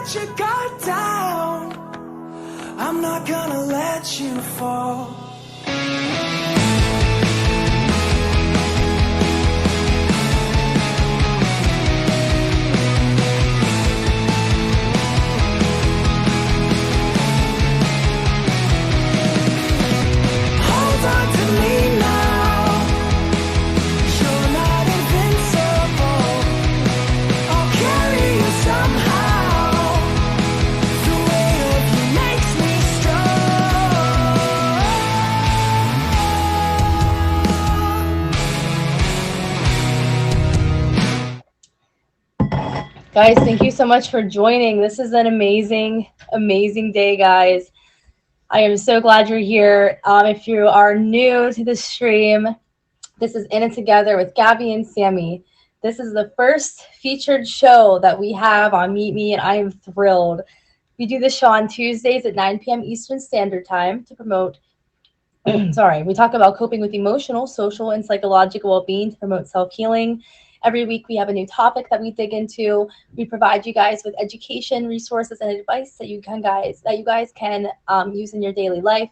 let your guard down, I'm not gonna let you fall. Hold on to me now, you're not invincible. I'll carry you somehow, the weight of you makes me strong. Guys, thank you so much for joining. This is an amazing, amazing day, guys. I am so glad you're here. If you are new to the stream, this is In It Together with Gabby and Sammy. This is the first featured show that we have on Meet Me, and I am thrilled. We do this show on Tuesdays at 9 p.m. Eastern Standard Time to promote, we talk about coping with emotional, social, and psychological well-being to promote self-healing. Every week we have a new topic that we dig into. We provide you guys with education, resources, and advice that you guys can use in your daily life.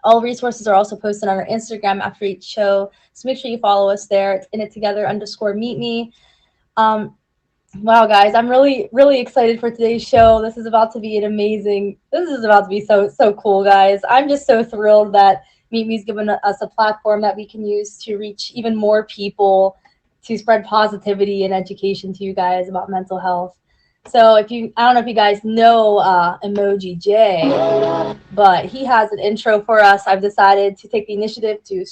All resources are also posted on our Instagram after each show, so make sure you follow us there. It's inittogether_meetme. Wow, guys, I'm really, really excited for today's show. This is about to be so cool, guys. I'm just so thrilled that Meet Me's given us a platform that we can use to reach even more people, to spread positivity and education to you guys about mental health. So I don't know if you guys know Emoji J, but he has an intro for us. I've decided to take the initiative to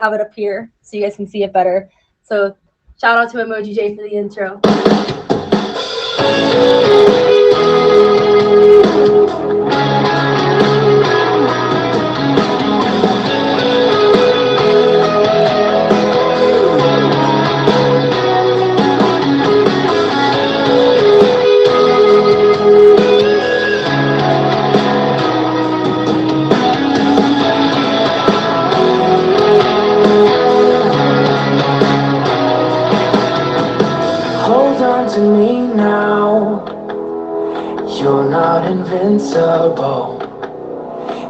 have it up here so you guys can see it better. So shout out to Emoji J for the intro. Hold on to me now, you're not invincible.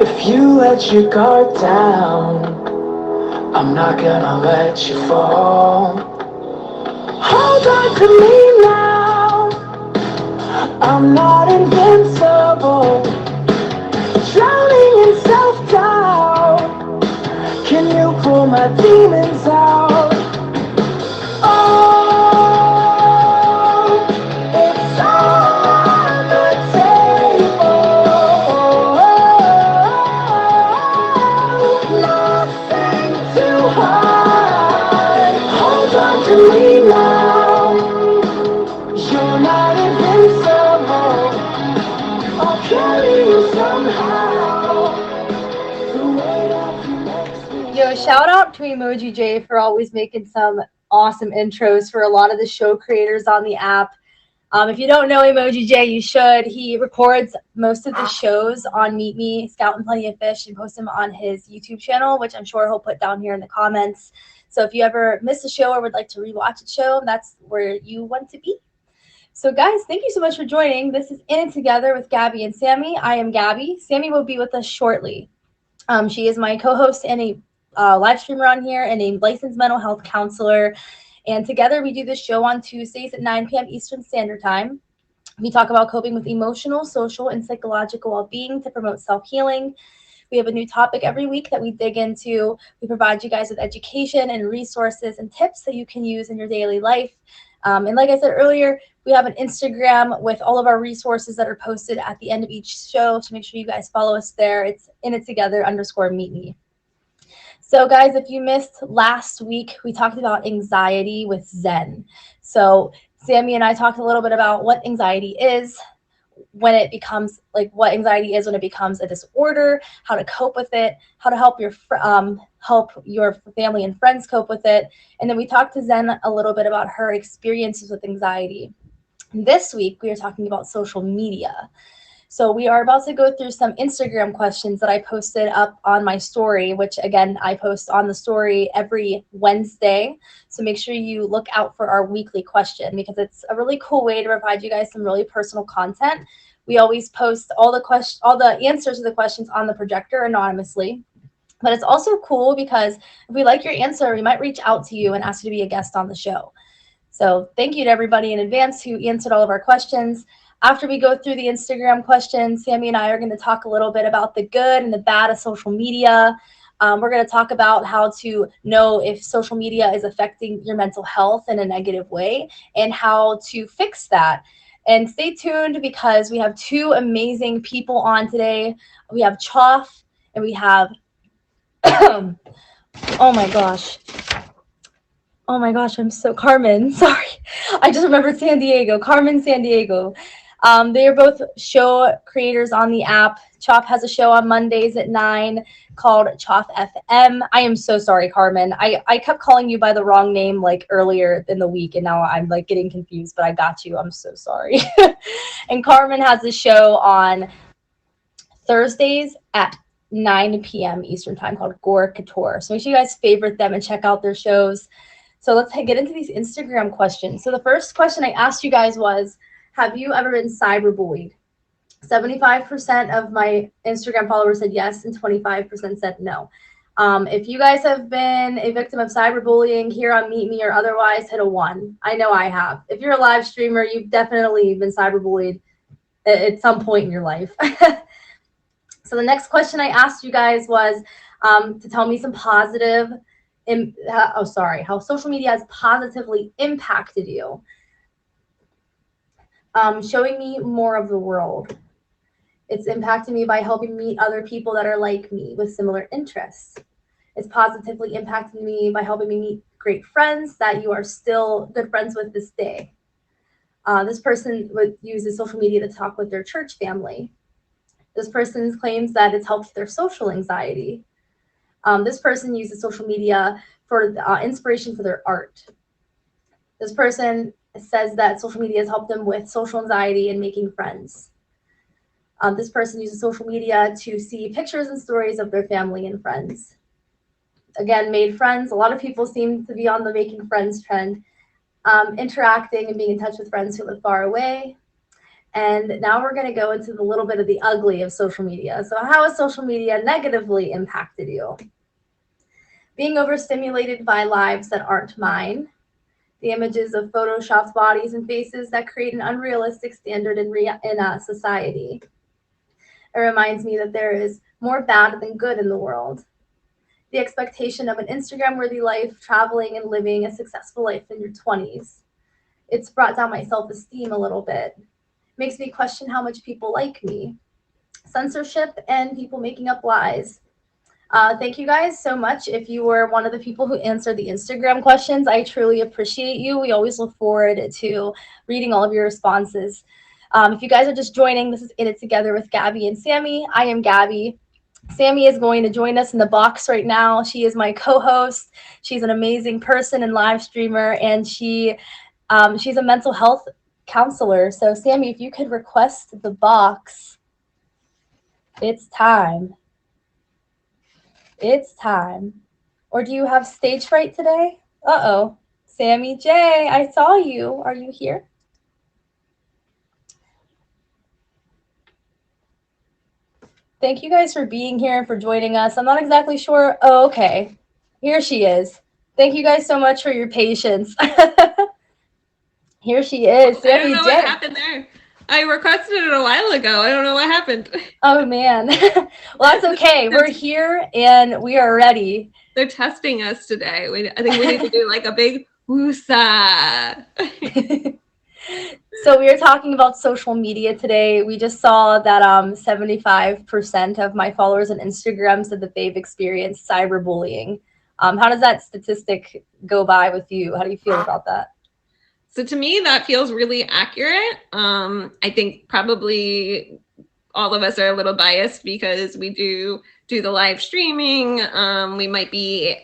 If you let your guard down, I'm not gonna let you fall. Hold on to me now, I'm not invincible. Drowning in self-doubt, can you pull my demons out? Oh, it's on the table. Nothing too hard. Hold on to me now, you're not invincible. I'll carry you somehow. The weight of you makes me. Yo, shout out to Emoji J for always making some awesome intros for a lot of the show creators on the app. If you don't know Emoji J, you should. He records most of the shows on Meet Me, Scout and Plenty of Fish, and posts them on his YouTube channel, which I'm sure he'll put down here in the comments. So if you ever miss a show or would like to rewatch a show, that's where you want to be. So guys, thank you so much for joining. This is In It Together with Gabby and Sammy. I am Gabby. Sammy will be with us shortly. She is my co-host and a live streamer on here and a licensed mental health counselor. And together we do this show on Tuesdays at 9 p.m. Eastern Standard Time. We talk about coping with emotional, social, and psychological well-being to promote self-healing. We have a new topic every week that we dig into. We provide you guys with education and resources and tips that you can use in your daily life. And like I said earlier, we have an Instagram with all of our resources that are posted at the end of each show. So make sure you guys follow us there. It's inittogether_meetme. So guys, if you missed last week, we talked about anxiety with Zen. So Sammy and I talked a little bit about what anxiety is, what anxiety is when it becomes a disorder, how to cope with it, how to help your family and friends cope with it. And then we talked to Zen a little bit about her experiences with anxiety. This week, we are talking about social media. So we are about to go through some Instagram questions that I posted up on my story, which again, I post on the story every Wednesday. So make sure you look out for our weekly question because it's a really cool way to provide you guys some really personal content. We always post all the answers to the questions on the projector anonymously. But it's also cool because if we like your answer, we might reach out to you and ask you to be a guest on the show. So thank you to everybody in advance who answered all of our questions. After we go through the Instagram questions, Sammy and I are going to talk a little bit about the good and the bad of social media. We're going to talk about how to know if social media is affecting your mental health in a negative way and how to fix that. And stay tuned because we have two amazing people on today. We have Choff and we have, oh my gosh. Oh my gosh, I'm so Carmen. Sorry. I just remembered San Diego. Carmen San Diego. They are both show creators on the app. Choff has a show on Mondays at 9 called Choff FM. I am so sorry, Carmen. I kept calling you by the wrong name like earlier in the week, and now I'm like getting confused, but I got you. I'm so sorry. And Carmen has a show on Thursdays at 9 p.m. Eastern time called Gore Couture. So make sure you guys favorite them and check out their shows. So let's get into these Instagram questions. So the first question I asked you guys was, have you ever been cyberbullied? 75% of my Instagram followers said yes, and 25% said no. If you guys have been a victim of cyberbullying here on Meet Me or otherwise, hit a 1. I know I have. If you're a live streamer, you've definitely been cyberbullied at some point in your life. So the next question I asked you guys was to tell me some positive how social media has positively impacted you. Showing me more of the world. It's impacted me by helping meet other people that are like me with similar interests. It's positively impacted me by helping me meet great friends that you are still good friends with this day. This person uses social media to talk with their church family. This person claims that it's helped their social anxiety. This person uses social media for inspiration for their art. This person says that social media has helped them with social anxiety and making friends. This person uses social media to see pictures and stories of their family and friends. Again, made friends. A lot of people seem to be on the making friends trend, interacting and being in touch with friends who live far away. And now we're going to go into the little bit of the ugly of social media. So how has social media negatively impacted you? Being overstimulated by lives that aren't mine. The images of photoshopped bodies and faces that create an unrealistic standard in society. It reminds me that there is more bad than good in the world. The expectation of an Instagram-worthy life, traveling and living a successful life in your 20s. It's brought down my self-esteem a little bit. Makes me question how much people like me. Censorship and people making up lies. Thank you guys so much. If you were one of the people who answered the Instagram questions, I truly appreciate you. We always look forward to reading all of your responses. If you guys are just joining, this is In It Together with Gabby and Sammy. I am Gabby. Sammy is going to join us in the box right now. She is my co-host. She's an amazing person and live streamer, and she's a mental health counselor. So Sammy, if you could request the box, it's time. It's time. Or do you have stage fright today? Uh-oh. Sammy J, I saw you. Are you here? Thank you guys for being here and for joining us. I'm not exactly sure. Oh, okay. Here she is. Thank you guys so much for your patience. Here she is. Sammy I don't know J. what happened there. I requested it a while ago. I don't know what happened. Oh, man. Well, that's okay. We're here and we are ready. They're testing us today. I think we need to do like a big woosah. So we are talking about social media today. We just saw that 75% of my followers on Instagram said that they've experienced cyberbullying. How does that statistic go by with you? How do you feel about that? So to me, that feels really accurate. I think probably all of us are a little biased because we do the live streaming. We might be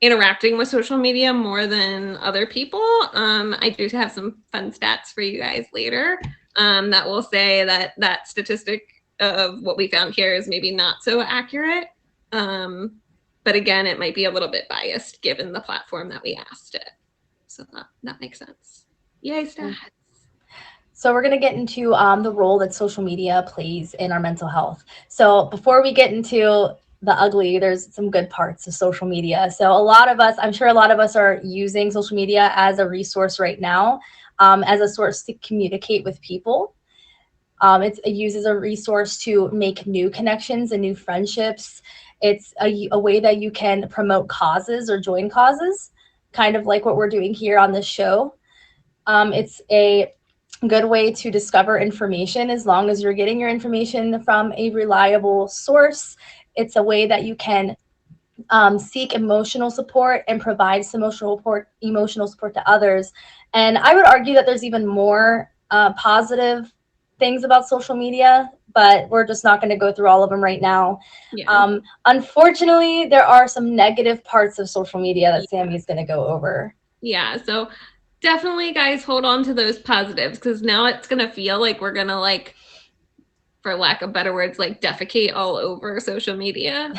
interacting with social media more than other people. I do have some fun stats for you guys later. that will say that that statistic of what we found here is maybe not so accurate. But again, it might be a little bit biased given the platform that we asked it. So that makes sense. Yay, stats. So we're going to get into the role that social media plays in our mental health. So before we get into the ugly, there's some good parts of social media. So a lot of us, I'm sure a lot of us are using social media as a resource right now, as a source to communicate with people. It's used as a resource to make new connections and new friendships. It's a way that you can promote causes or join causes, kind of like what we're doing here on this show. It's a good way to discover information as long as you're getting your information from a reliable source. It's a way that you can seek emotional support and provide some emotional support to others. And I would argue that there's even more positive things about social media, but we're just not going to go through all of them right now. Yeah. Unfortunately, there are some negative parts of social media that Sammy's going to go over. Yeah, so definitely, guys, hold on to those positives, because now it's going to feel like we're going to, like, for lack of better words, like defecate all over social media.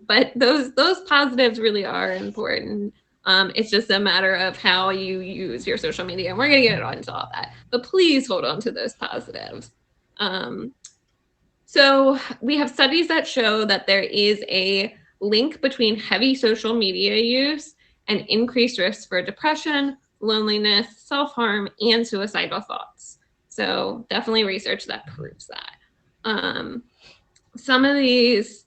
But those positives really are important. It's just a matter of how you use your social media, and we're going to get into all that. But please hold on to those positives. So we have studies that show that there is a link between heavy social media use and increased risks for depression, loneliness, self-harm, and suicidal thoughts. So definitely research that proves that. Some of these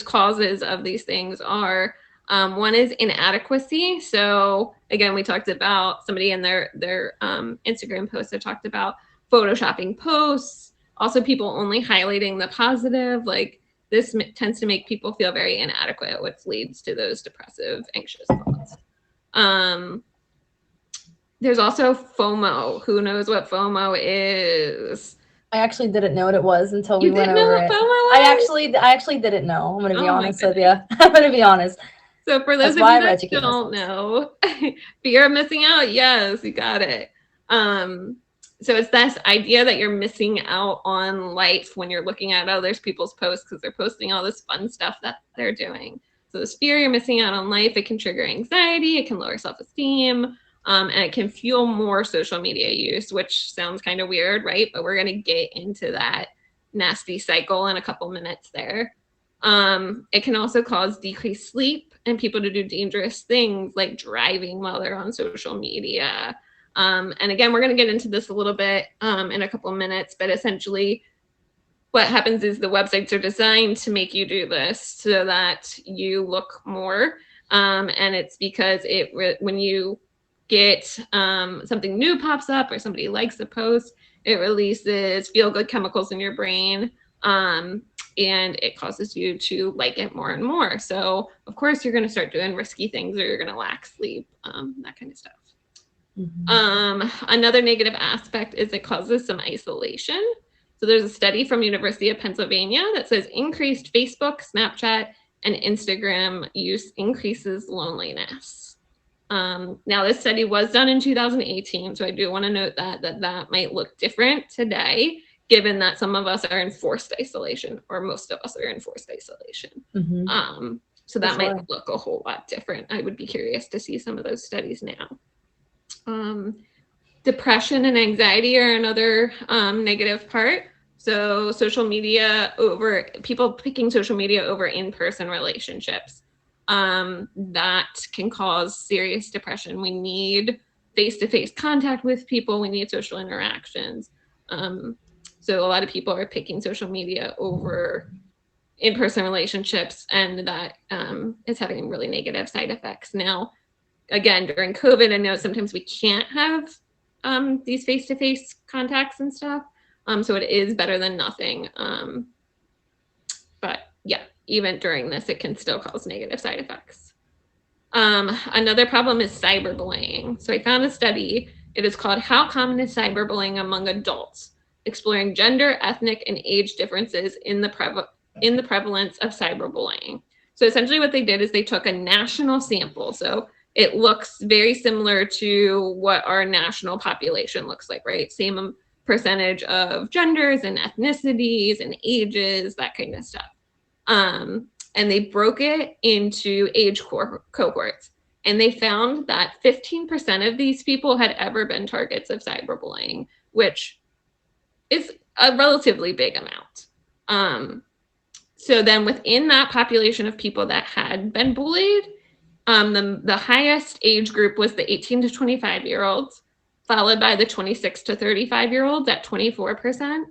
causes of these things are, one is inadequacy. So again, we talked about somebody in their Instagram post that talked about photoshopping posts. Also, people only highlighting the positive. Like, this tends to make people feel very inadequate, which leads to those depressive, anxious thoughts. There's also FOMO. Who knows what FOMO is? I actually didn't know what it was until we went over it. I actually didn't know. I'm going to be honest with you. I'm going to be honest. So for those of you that don't know, fear of missing out. Yes, you got it. So it's this idea that you're missing out on life when you're looking at others people's posts, because they're posting all this fun stuff that they're doing. So this fear you're missing out on life, it can trigger anxiety, it can lower self-esteem, and it can fuel more social media use, which sounds kind of weird, right? But we're going to get into that nasty cycle in a couple minutes there. It can also cause decreased sleep and people to do dangerous things like driving while they're on social media. And again, we're going to get into this a little bit in a couple minutes, but essentially what happens is the websites are designed to make you do this so that you look more. And it's because when you get something new pops up or somebody likes a post, it releases feel-good chemicals in your brain, and it causes you to like it more and more. So of course you're going to start doing risky things, or you're going to lack sleep, that kind of stuff. Another negative aspect is it causes some isolation. So there's a study from University of Pennsylvania that says increased Facebook, Snapchat, and Instagram use increases loneliness. Now this study was done in 2018, so I do want to note that might look different today, given that some of us are in forced isolation, or most of us are in forced isolation. So that might look a whole lot different. I would be curious to see some of those studies now. Depression and anxiety are another negative part. So people picking social media over in-person relationships, that can cause serious depression. We need face-to-face contact with people. We need social interactions. So a lot of people are picking social media over in-person relationships, and that is having really negative side effects. Now, again, during COVID, I know sometimes we can't have these face-to-face contacts and stuff. So it is better than nothing. But yeah, even during this, it can still cause negative side effects. Another problem is cyberbullying. So I found a study. It is called How Common is Cyberbullying Among Adults? Exploring gender, ethnic, and age differences in the prevalence of cyberbullying. So essentially what they did is they took a national sample. So it looks very similar to what our national population looks like, right? Same percentage of genders and ethnicities and ages, that kind of stuff. And they broke it into age cohorts. And they found that 15% of these people had ever been targets of cyberbullying, which is a relatively big amount. So then within that population of people that had been bullied, the highest age group was the 18 to 25-year-olds, followed by the 26 to 35-year-olds at 24%,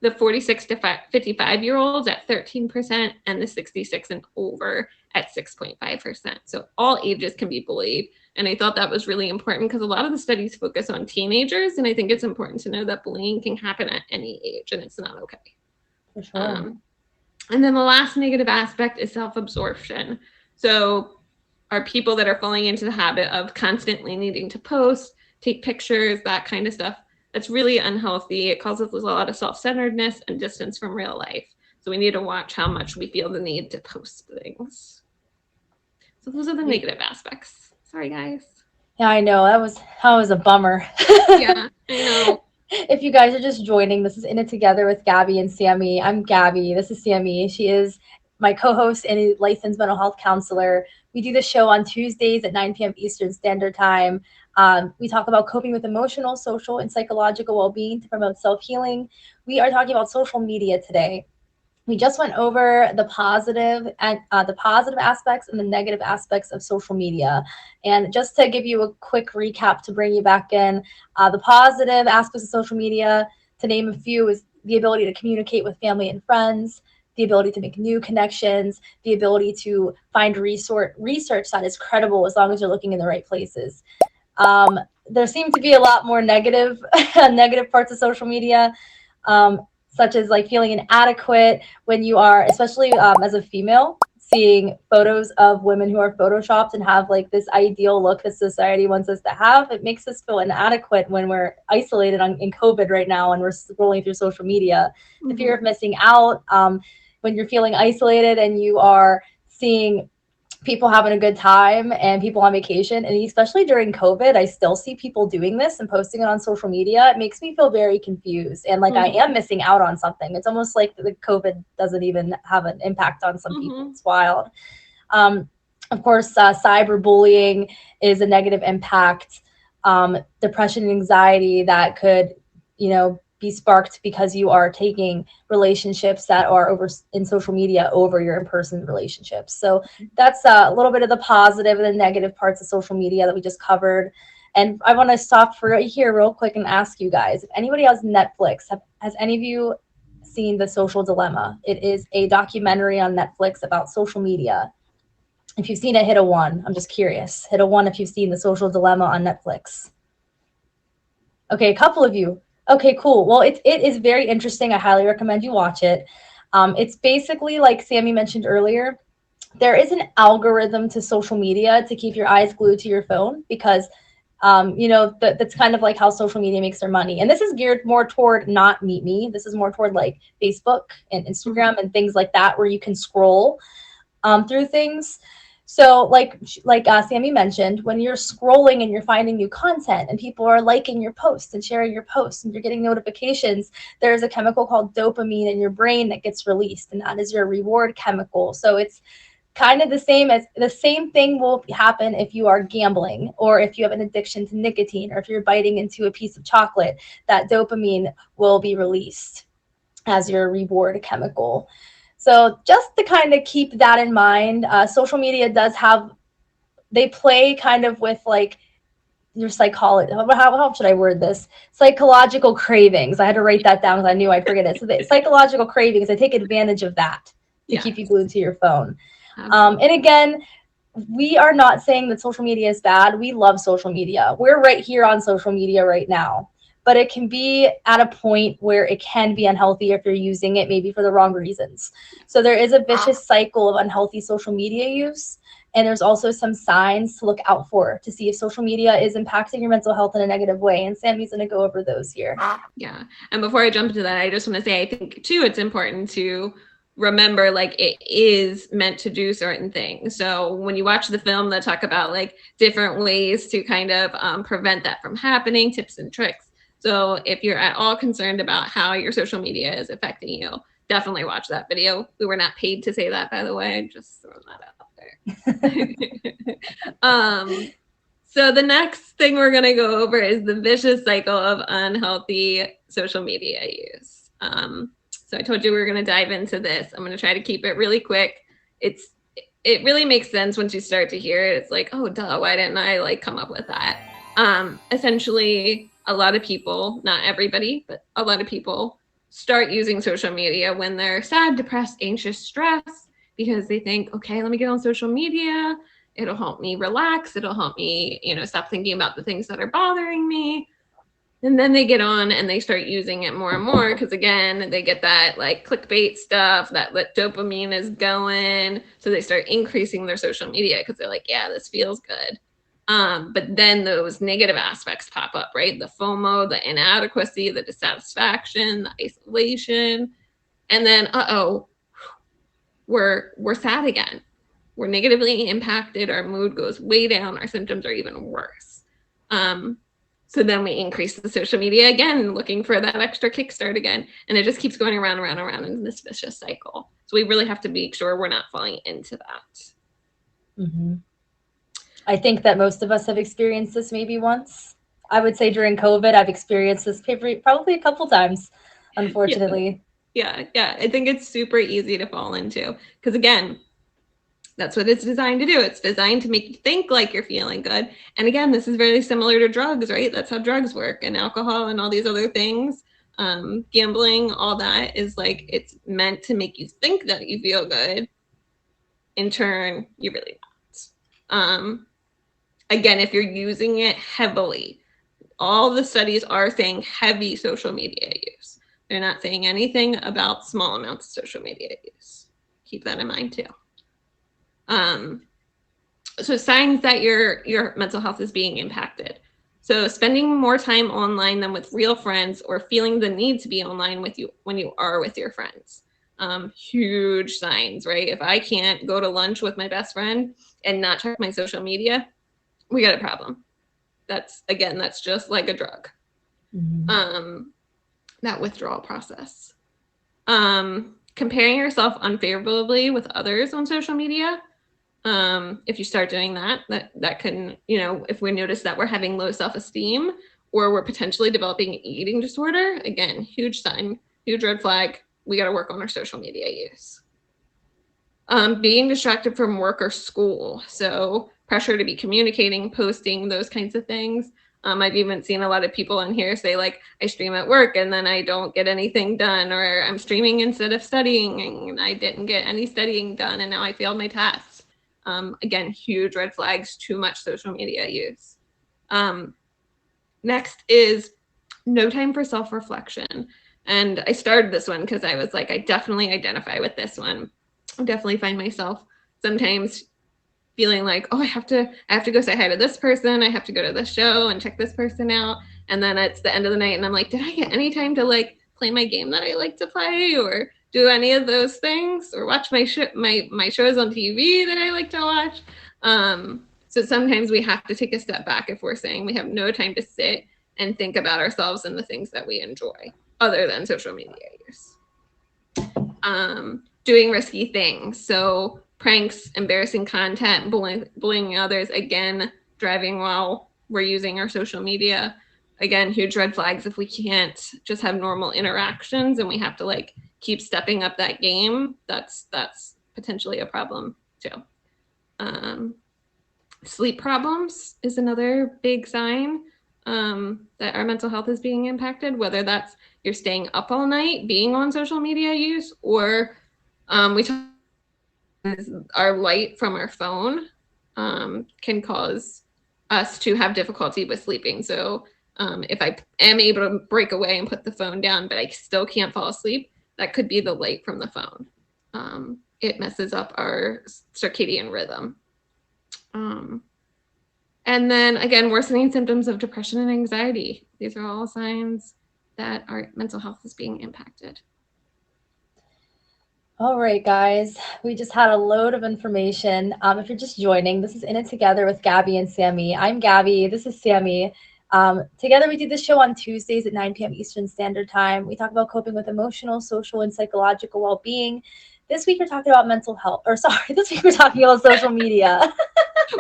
the 46 to 55-year-olds at 13%, and the 66 and over at 6.5%. So all ages can be bullied. And I thought that was really important because a lot of the studies focus on teenagers. And I think it's important to know that bullying can happen at any age and it's not okay. For sure. And then the last negative aspect is self-absorption. So are people that are falling into the habit of constantly needing to post, take pictures, that kind of stuff. That's really unhealthy. It causes a lot of self-centeredness and distance from real life. So we need to watch how much we feel the need to post things. So those are the negative aspects. Sorry, guys. Yeah, I know. That was a bummer. Yeah, I know. If you guys are just joining, this is In It Together with Gabby and Sammy. I'm Gabby. This is Sammy. She is my co-host and a licensed mental health counselor. We do the show on Tuesdays at 9 p.m. Eastern Standard Time. We talk about coping with emotional, social, and psychological well-being to promote self-healing. We are talking about social media today. We just went over the positive aspects and the negative aspects of social media. And just to give you a quick recap to bring you back in, the positive aspects of social media, to name a few, is the ability to communicate with family and friends, the ability to make new connections, the ability to find research that is credible as long as you're looking in the right places. There seem to be a lot more negative parts of social media, such as like feeling inadequate when you are, especially as a female, seeing photos of women who are photoshopped and have like this ideal look that society wants us to have. It makes us feel inadequate when we're isolated in COVID right now and we're scrolling through social media. Mm-hmm. The fear of missing out, when you're feeling isolated and you are seeing people having a good time and people on vacation, and especially during COVID, I still see people doing this and posting it on social media. It makes me feel very confused and like I am missing out on something. It's almost like the COVID doesn't even have an impact on some people. It's wild. Of course, cyberbullying is a negative impact. Depression and anxiety that could, be sparked because you are taking relationships that are over in social media over your in-person relationships. So that's a little bit of the positive and the negative parts of social media that we just covered. And I want to stop for right here real quick and ask you guys, if anybody has Netflix, has any of you seen The Social Dilemma? It is a documentary on Netflix about social media. If you've seen it, hit a 1. I'm just curious. Hit a 1 if you've seen The Social Dilemma on Netflix. Okay, a couple of you. Okay, cool. Well, it is very interesting. I highly recommend you watch it. It's basically like Sammy mentioned earlier, there is an algorithm to social media to keep your eyes glued to your phone because, that's kind of like how social media makes their money. And this is geared more toward not Meet Me. This is more toward like Facebook and Instagram and things like that where you can scroll through things. So like Sammy mentioned, when you're scrolling and you're finding new content and people are liking your posts and sharing your posts and you're getting notifications, there's a chemical called dopamine in your brain that gets released, and that is your reward chemical. So it's kind of the same thing will happen if you are gambling or if you have an addiction to nicotine or if you're biting into a piece of chocolate, that dopamine will be released as your reward chemical. So just to kind of keep that in mind, social media does they play kind of with like your psychology. How should I word this? Psychological cravings. I had to write that down because I knew I'd forget it. So the psychological cravings, they take advantage of that to keep you glued to your phone. And again, we are not saying that social media is bad. We love social media. We're right here on social media right now. But it can be at a point where it can be unhealthy if you're using it maybe for the wrong reasons. So there is a vicious cycle of unhealthy social media use. And there's also some signs to look out for to see if social media is impacting your mental health in a negative way. And Sammy's going to go over those here. Yeah. And before I jump into that, I just want to say, I think too, it's important to remember like it is meant to do certain things. So when you watch the film, they'll talk about like different ways to kind of prevent that from happening, tips and tricks. So if you're at all concerned about how your social media is affecting you, definitely watch that video. We were not paid to say that, by the way, just throwing that out there. So the next thing we're going to go over is the vicious cycle of unhealthy social media use. So I told you we were going to dive into this. I'm going to try to keep it really quick. It really makes sense once you start to hear it. It's like, oh, duh, why didn't I like come up with that? Essentially, a lot of people, not everybody, but a lot of people start using social media when they're sad, depressed, anxious, stressed, because they think, okay, let me get on social media. It'll help me relax. It'll help me, stop thinking about the things that are bothering me. And then they get on and they start using it more and more because, again, they get that like clickbait stuff, that dopamine is going. So they start increasing their social media because they're like, yeah, this feels good. But then those negative aspects pop up, right? The FOMO, the inadequacy, the dissatisfaction, the isolation. And then, we're sad again. We're negatively impacted. Our mood goes way down. Our symptoms are even worse. So then we increase the social media again, looking for that extra kickstart again. And it just keeps going around in this vicious cycle. So we really have to make sure we're not falling into that. Mm-hmm. I think that most of us have experienced this maybe once. I would say during COVID, I've experienced this probably a couple times, unfortunately. Yeah. I think it's super easy to fall into because, again, that's what it's designed to do. It's designed to make you think like you're feeling good. And again, this is very similar to drugs, right? That's how drugs work, and alcohol and all these other things. Gambling, all that is like, it's meant to make you think that you feel good. In turn, you really not. Again, if you're using it heavily, all the studies are saying heavy social media use. They're not saying anything about small amounts of social media use. Keep that in mind too. So signs that your mental health is being impacted. So spending more time online than with real friends, or feeling the need to be online with you when you are with your friends. Huge signs, right? If I can't go to lunch with my best friend and not check my social media, we got a problem. That's just like a drug. Mm-hmm. That withdrawal process. Comparing yourself unfavorably with others on social media. If you start doing that can, if we notice that we're having low self-esteem or we're potentially developing an eating disorder, again, huge sign, huge red flag. We got to work on our social media use. Being distracted from work or school. So pressure to be communicating, posting, those kinds of things. I've even seen a lot of people in here say, like, I stream at work and then I don't get anything done, or I'm streaming instead of studying and I didn't get any studying done and now I failed my tests. Again, huge red flags, too much social media use. Next is no time for self-reflection. And I started this one because I was like, I definitely identify with this one. I definitely find myself sometimes feeling like, oh, I have to go say hi to this person. I have to go to this show and check this person out. And then it's the end of the night and I'm like, did I get any time to like play my game that I like to play, or do any of those things, or watch my shows on TV that I like to watch? So sometimes we have to take a step back if we're saying we have no time to sit and think about ourselves and the things that we enjoy other than social media use. Doing risky things. So pranks, embarrassing content, bullying others, again, driving while we're using our social media. Again, huge red flags if we can't just have normal interactions and we have to like keep stepping up that game. That's potentially a problem too. Sleep problems is another big sign that our mental health is being impacted, whether that's you're staying up all night, being on social media use, or we talk our light from our phone can cause us to have difficulty with sleeping. So if I am able to break away and put the phone down, but I still can't fall asleep, that could be the light from the phone. It messes up our circadian rhythm. And then again, worsening symptoms of depression and anxiety. These are all signs that our mental health is being impacted. All right, guys, we just had a load of information. If you're just joining, this is In It Together with Gabby and Sammy. I'm Gabby. This is Sammy. Together, we do this show on Tuesdays at 9 p.m. Eastern Standard Time. We talk about coping with emotional, social, and psychological well-being. This week, we're talking about mental health. This week, we're talking about social media.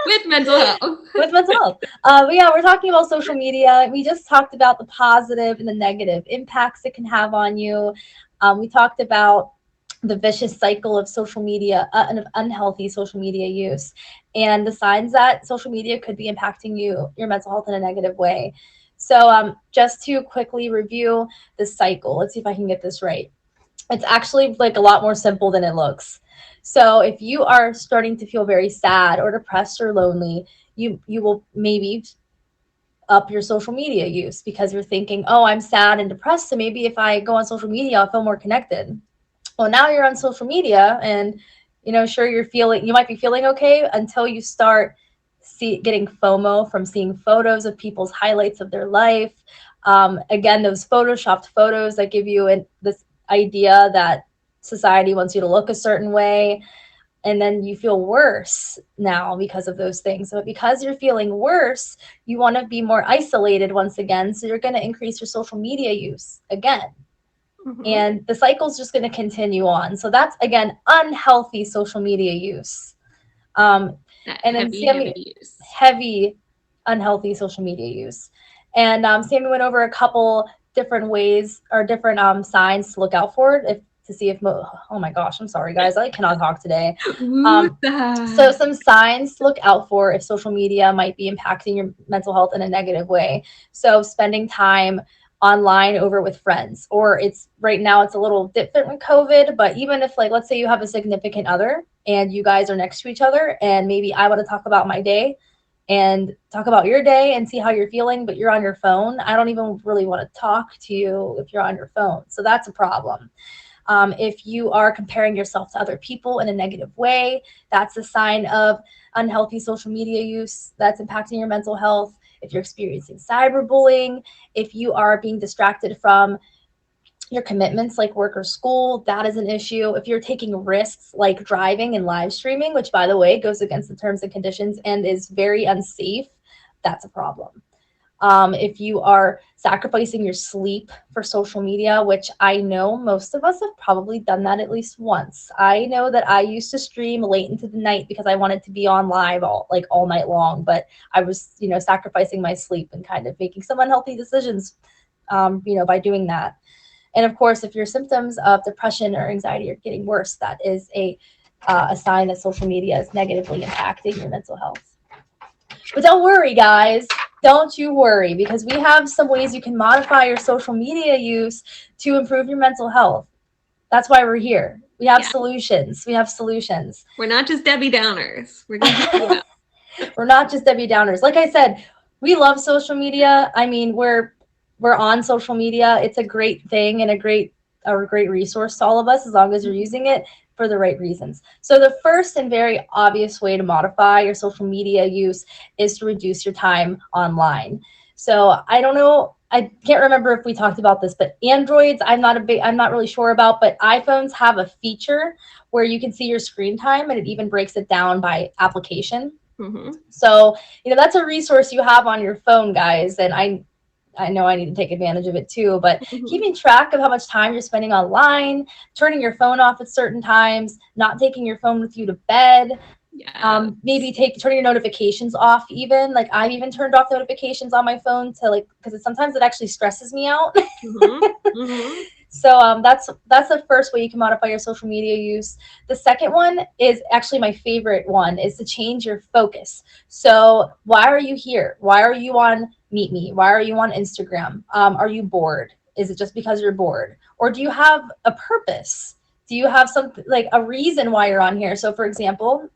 With mental health. With mental health. But yeah, we're talking about social media. We just talked about the positive and the negative impacts it can have on you. We talked about the vicious cycle of social media and of unhealthy social media use, and the signs that social media could be impacting your mental health in a negative way. So just to quickly review the cycle, let's see if I can get this right. It's actually like a lot more simple than it looks. So if you are starting to feel very sad or depressed or lonely, you will maybe up your social media use because you're thinking, oh, I'm sad and depressed, so maybe if I go on social media, I'll feel more connected. Well, now you're on social media and sure, you might be feeling okay until you start getting FOMO from seeing photos of people's highlights of their life. Again, those photoshopped photos that give you this idea that society wants you to look a certain way. And then you feel worse now because of those things. So because you're feeling worse, you want to be more isolated once again. So you're going to increase your social media use again. Mhm. And the cycle's just going to continue on. So that's, again, unhealthy social media use. And then heavy use. heavy, unhealthy social media use. And Sammy went over a couple different ways or different signs to look out for to see if, oh my gosh, I'm sorry, guys. I cannot talk today. So some signs to look out for if social media might be impacting your mental health in a negative way. So spending time online over with friends, or right now it's a little different with COVID, but even if, like, let's say you have a significant other and you guys are next to each other and maybe I want to talk about my day and talk about your day and see how you're feeling, but you're on your phone, I don't even really want to talk to you if you're on your phone. So that's a problem. If you are comparing yourself to other people in a negative way, that's a sign of unhealthy social media use that's impacting your mental health. If you're experiencing cyberbullying, if you are being distracted from your commitments like work or school, that is an issue. If you're taking risks like driving and live streaming, which, by the way, goes against the terms and conditions and is very unsafe, that's a problem. If you are sacrificing your sleep for social media, which I know most of us have probably done that at least once. I know that I used to stream late into the night because I wanted to be on live all night long, but I was, sacrificing my sleep and kind of making some unhealthy decisions, by doing that. And of course, if your symptoms of depression or anxiety are getting worse, that is a sign that social media is negatively impacting your mental health. But don't worry, guys. Don't you worry, because we have some ways you can modify your social media use to improve your mental health. That's why we're here. We have solutions. We have solutions. We're not just Debbie Downers. We're just, We're not just Debbie Downers. Like I said, we love social media. I mean, we're on social media. It's a great thing and a great resource to all of us as long as you're using it for the right reasons. So the first and very obvious way to modify your social media use is to reduce your time online. So I don't know, I can't remember if we talked about this, but Androids, I'm not really sure about, but iPhones have a feature where you can see your screen time and it even breaks it down by application. Mm-hmm. So, that's a resource you have on your phone, guys. And I know I need to take advantage of it too, but keeping track of how much time you're spending online, turning your phone off at certain times, not taking your phone with you to bed, maybe turning your notifications off even. Like, I've even turned off notifications on my phone because sometimes it actually stresses me out. So that's the first way you can modify your social media use. The second one is actually my favorite one, is to change your focus. So why are you here? Why are you on Meet Me? Why are you on Instagram? Are you bored? Is it just because you're bored? Or do you have a purpose? Do you have something like a reason why you're on here? So for example,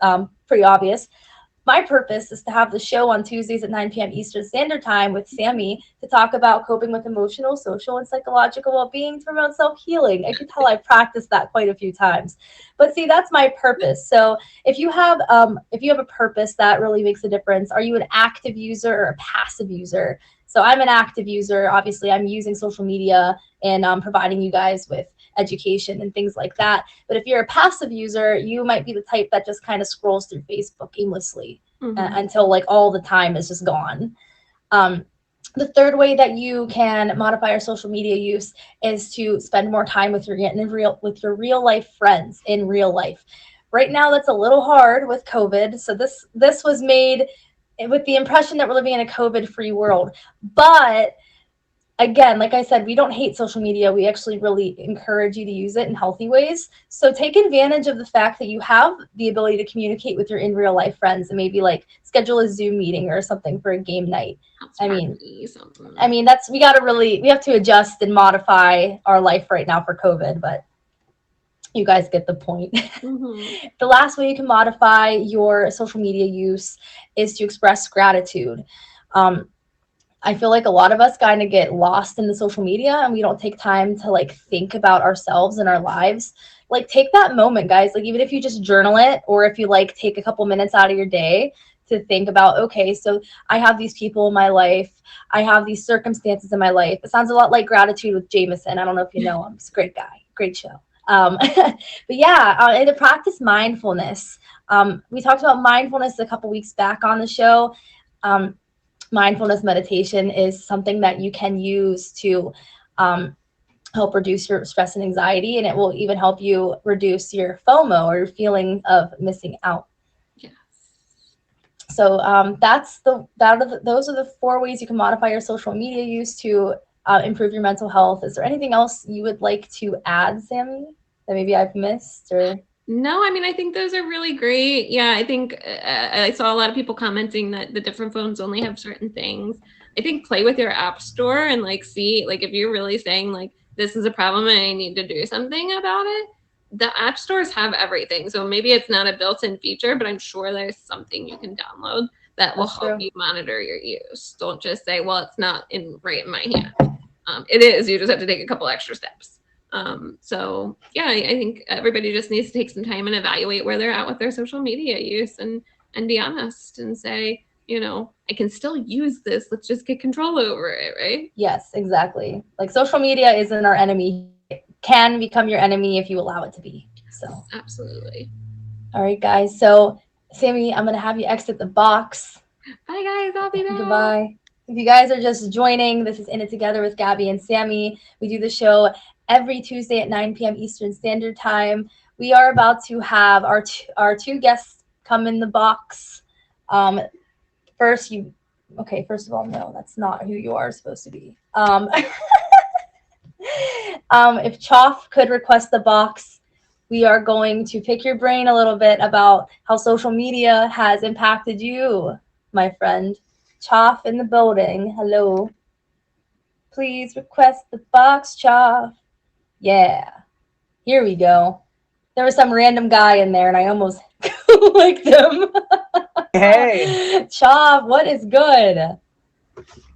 pretty obvious, my purpose is to have the show on Tuesdays at 9 p.m. Eastern Standard Time with Sammy to talk about coping with emotional, social, and psychological well-being to promote self-healing. I can tell I've practiced that quite a few times. But see, that's my purpose. So if you have a purpose, that really makes a difference. Are you an active user or a passive user? So I'm an active user. Obviously, I'm using social media and providing you guys with education and things like that. But if you're a passive user, you might be the type that just kind of scrolls through Facebook aimlessly until all the time is just gone. The third way that you can modify your social media use is to spend more time with your real life friends in real life. Right now, that's a little hard with COVID. So this was made with the impression that we're living in a COVID-free world. But again, like I said, we don't hate social media. We actually really encourage you to use it in healthy ways. So take advantage of the fact that you have the ability to communicate with your in real life friends and maybe like schedule a Zoom meeting or something for a game night. I mean, we have to adjust and modify our life right now for COVID, but you guys get the point. Mm-hmm. The last way you can modify your social media use is to express gratitude. I feel like a lot of us kind of get lost in the social media and we don't take time to like think about ourselves and our lives. Like take that moment, guys. Like even if you just journal it, or if you like take a couple minutes out of your day to think about, okay, so I have these people in my life. I have these circumstances in my life. It sounds a lot like Gratitude with Jameson. I don't know if you know him. He's a great guy. Great show. But yeah, and to practice mindfulness. We talked about mindfulness a couple weeks back on the show. Mindfulness meditation is something that you can use to help reduce your stress and anxiety, and it will even help you reduce your FOMO, or your feeling of missing out. Yes. So those are the 4 ways you can modify your social media use to improve your mental health. Is there anything else you would like to add, Sammy, that maybe I've missed? Or no, I mean, I think those are really great. Yeah, I think I saw a lot of people commenting that the different phones only have certain things. I think play with your app store and like see, like if you're really saying like, this is a problem and I need to do something about it, the app stores have everything. So maybe it's not a built-in feature, but I'm sure there's something you can download that will help you monitor your use. Don't just say, well, it's not right in my hand. It is, you just have to take a couple extra steps. So yeah, I think everybody just needs to take some time and evaluate where they're at with their social media use and be honest and say, you know, I can still use this. Let's just get control over it, right? Yes, exactly. Like social media isn't our enemy. It can become your enemy if you allow it to be. So absolutely. All right, guys. So Sammy, I'm gonna have you exit the box. Bye guys, I'll be back. Goodbye. If you guys are just joining, this is In It Together with Gabby and Sammy. We do the show every Tuesday at 9 p.m. Eastern Standard Time. We are about to have our two guests come in the box. First of all, no, that's not who you are supposed to be. If Choff could request the box, we are going to pick your brain a little bit about how social media has impacted you, my friend. Choff in the building. Hello. Please request the box, Choff. Yeah. Here we go. There was some random guy in there and I almost clicked him. Hey. Choff, what is good?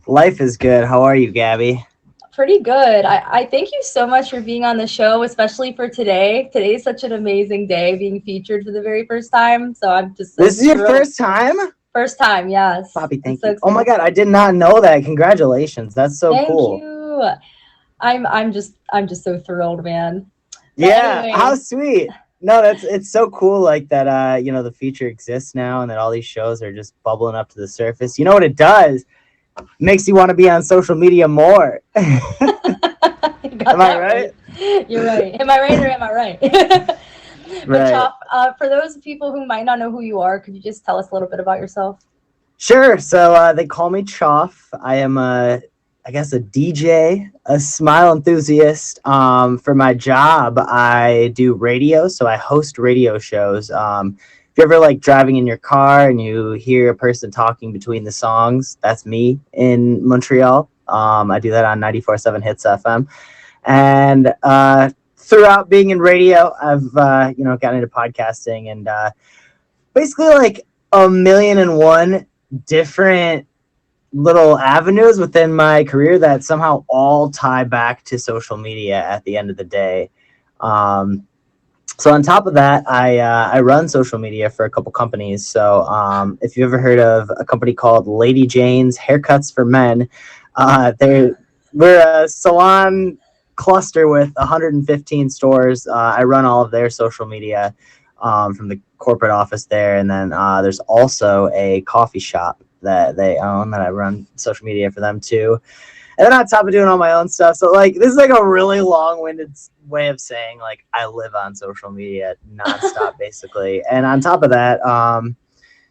Life is good. How are you, Gabby? Pretty good. I thank you so much for being on the show, especially for today. Today is such an amazing day, being featured for the very first time. So I'm just so This is your thrilled. first time? First time, yes. Bobby, thank So you. Oh my God, I did not know that. Congratulations. That's so cool. Thank you. I'm just so thrilled, man. But yeah, anyway. How sweet. No, it's so cool like that you know, the feature exists now and that all these shows are just bubbling up to the surface. You know what it does? Makes you want to be on social media more. Am I right? You're right. Am I right or am I right? But Right. Choff, for those people who might not know who you are, could you just tell us a little bit about yourself? Sure. So they call me Choff. I am I guess a DJ, a smile enthusiast. For my job, I do radio, so I host radio shows. If you're ever like driving in your car and you hear a person talking between the songs, that's me in Montreal. I do that on 94.7 Hits FM. And throughout being in radio, I've you know, gotten into podcasting and basically like 1,000,001 different little avenues within my career that somehow all tie back to social media at the end of the day. So on top of that, I run social media for a couple companies. So if you've ever heard of a company called Lady Jane's Haircuts for Men, we're a salon cluster with 115 stores. I run all of their social media from the corporate office there. And then there's also a coffee shop that they own, that I run social media for them too. And then on top of doing all my own stuff, so like this is like a really long-winded way of saying like I live on social media nonstop basically. And on top of that,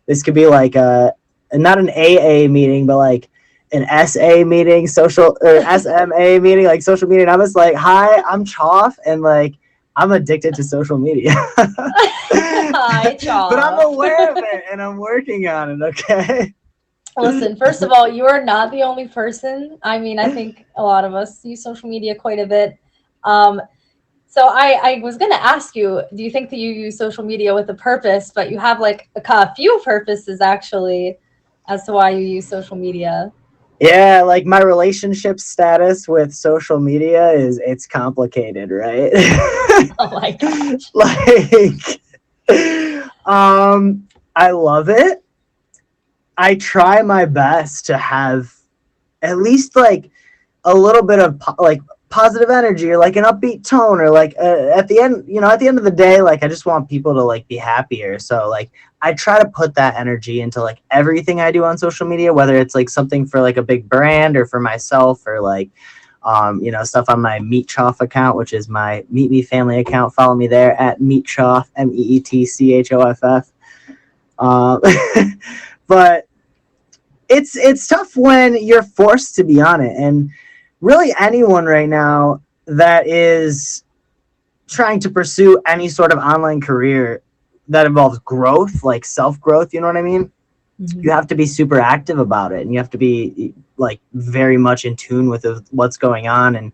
this could be like not an AA meeting, but like an SA meeting, social or SMA meeting, like social media. And I was like, hi, I'm Choff, and like I'm addicted to social media. Hi, Choff. But I'm aware of it and I'm working on it, okay? Listen, first of all, you are not the only person. I mean, I think a lot of us use social media quite a bit. So I was going to ask you, do you think that you use social media with a purpose, but you have like a few purposes actually as to why you use social media? Yeah, like my relationship status with social media it's complicated, right? Oh my gosh. Like, I love it. I try my best to have at least like a little bit of like positive energy or like an upbeat tone or like at the end, at the end of the day, like I just want people to like be happier. So like I try to put that energy into like everything I do on social media, whether it's like something for like a big brand or for myself or like, stuff on my Meet Choff account, which is my Meet Me Family account. Follow me there at Meet Choff, MEETCHOFF. But it's tough when you're forced to be on it. And really anyone right now that is trying to pursue any sort of online career that involves growth, like self-growth, you know what I mean? Mm-hmm. You have to be super active about it, and you have to be like very much in tune with what's going on. And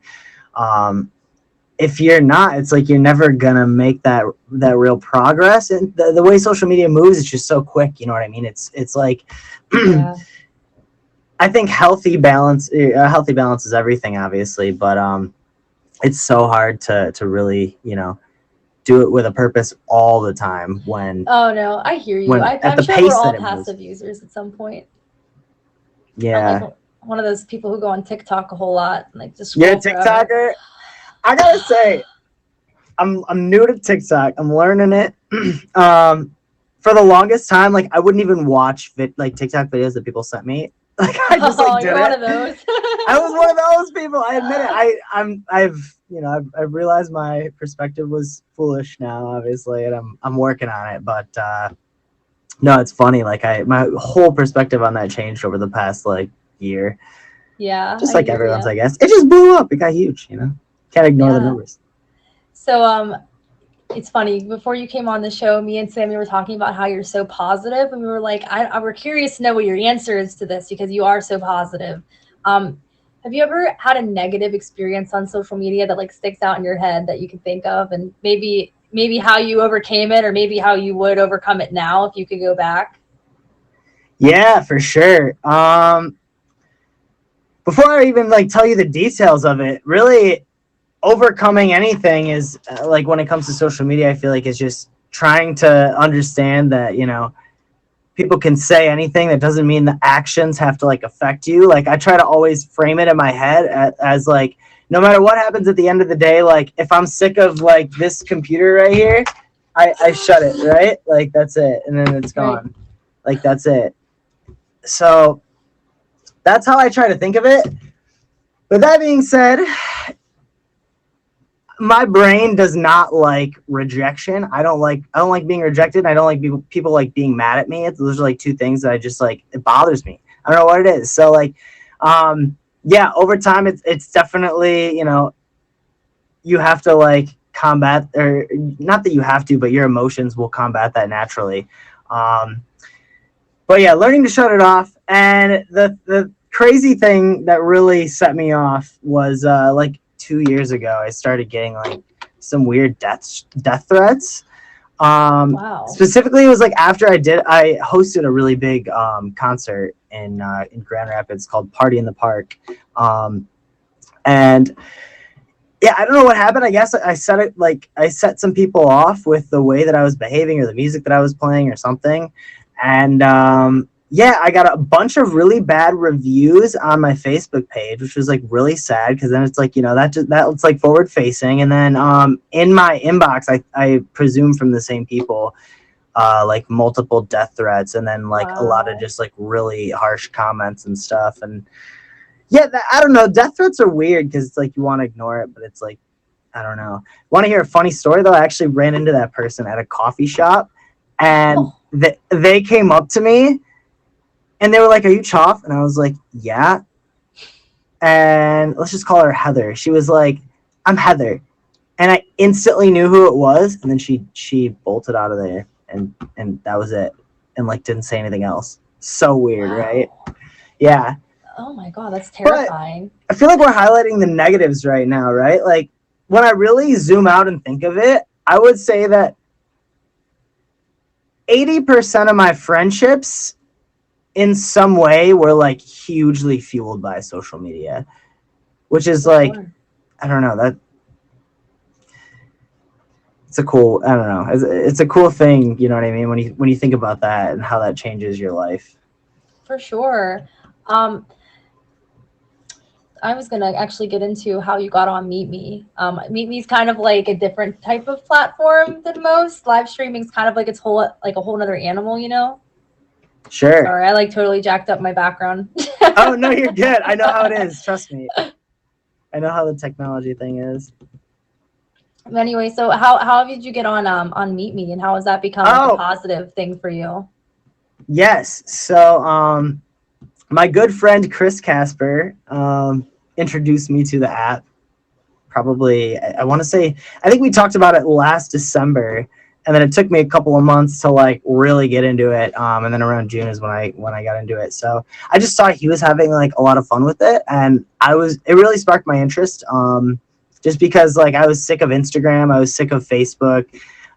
if you're not, it's like you're never gonna make that real progress. And the way social media moves, it's just so quick, you know what I mean? It's like yeah. I think healthy balance is everything, obviously, but it's so hard to really, do it with a purpose all the time when. Oh no, I hear you. I'm sure we're all passive users at some point. Yeah. I'm like one of those people who go on TikTok a whole lot and like just. You're a TikToker? I gotta say, I'm new to TikTok. I'm learning it. For the longest time, like I wouldn't even watch TikTok videos that people sent me. Like I just did you're it. One of those. I was one of those people. I admit it. I've realized my perspective was foolish now, obviously, and I'm working on it. But no, it's funny. Like my whole perspective on that changed over the past like year. Yeah. Just like everyone's, I guess. It just blew up. It got huge. Can't ignore the numbers. So it's funny, before you came on the show, me and Sammy were talking about how you're so positive, and we were like, we're curious to know what your answer is to this because you are so positive. Have you ever had a negative experience on social media that like sticks out in your head that you can think of, and maybe how you overcame it, or maybe how you would overcome it now if you could go back? Yeah, for sure. Before I even like tell you the details of it, really overcoming anything is like when it comes to social media, I feel like it's just trying to understand that, people can say anything. That doesn't mean the actions have to like affect you. Like I try to always frame it in my head as like, no matter what happens at the end of the day, like if I'm sick of like this computer right here, I shut it, right? Like that's it. And then it's gone. Right. Like that's it. So that's how I try to think of it. But that being said, my brain does not like rejection. I don't like being rejected. I don't like people like being mad at me. Those are like two things that I just like, it bothers me. I don't know what it is. So like, yeah, over time, it's definitely, you have to like combat, or not that you have to, but your emotions will combat that naturally. But yeah, learning to shut it off. And the crazy thing that really set me off was like 2 years ago, I started getting like some weird death threats. Wow. Specifically, it was like after I hosted a really big concert in Grand Rapids called Party in the Park. And yeah, I don't know what happened. I guess I set some people off with the way that I was behaving or the music that I was playing or something. And yeah, I got a bunch of really bad reviews on my Facebook page, which was like really sad because then it's like, that's like forward facing. And then in my inbox, I presume from the same people, like multiple death threats, and then like a lot of Wow. just like really harsh comments and stuff. And yeah, I don't know. Death threats are weird because it's like you want to ignore it, but it's like, I don't know. Want to hear a funny story though? I actually ran into that person at a coffee shop, and Oh. they came up to me, and they were like, "Are you Choff?" And I was like, "Yeah." And let's just call her Heather. She was like, "I'm Heather," and I instantly knew who it was. And then she bolted out of there, and that was it, and like didn't say anything else. So weird, Wow. right? Yeah. Oh my God, that's terrifying. I feel like we're highlighting the negatives right now, right? Like when I really zoom out and think of it, I would say that 80% of my friendships in some way were like hugely fueled by social media, which is like, Sure. I don't know, that it's a cool, I don't know. It's a cool thing, you know what I mean? When you think about that and how that changes your life. For sure. I was gonna actually get into how you got on Meet Me. Meet Me is kind of like a different type of platform than most. Live streaming is kind of like a whole other animal, you know? Sure. Sorry, I like totally jacked up my background. Oh, no, you're good. I know how it is. Trust me. I know how the technology thing is. Anyway, so how did you get on Meet Me, and how has that become like Oh. a positive thing for you? Yes. So, my good friend Chris Casper introduced me to the app. Probably, I want to say, I think we talked about it last December, and then it took me a couple of months to like really get into it. And then around June is when I got into it. So I just saw he was having like a lot of fun with it, and it really sparked my interest. Just because like I was sick of Instagram, I was sick of Facebook.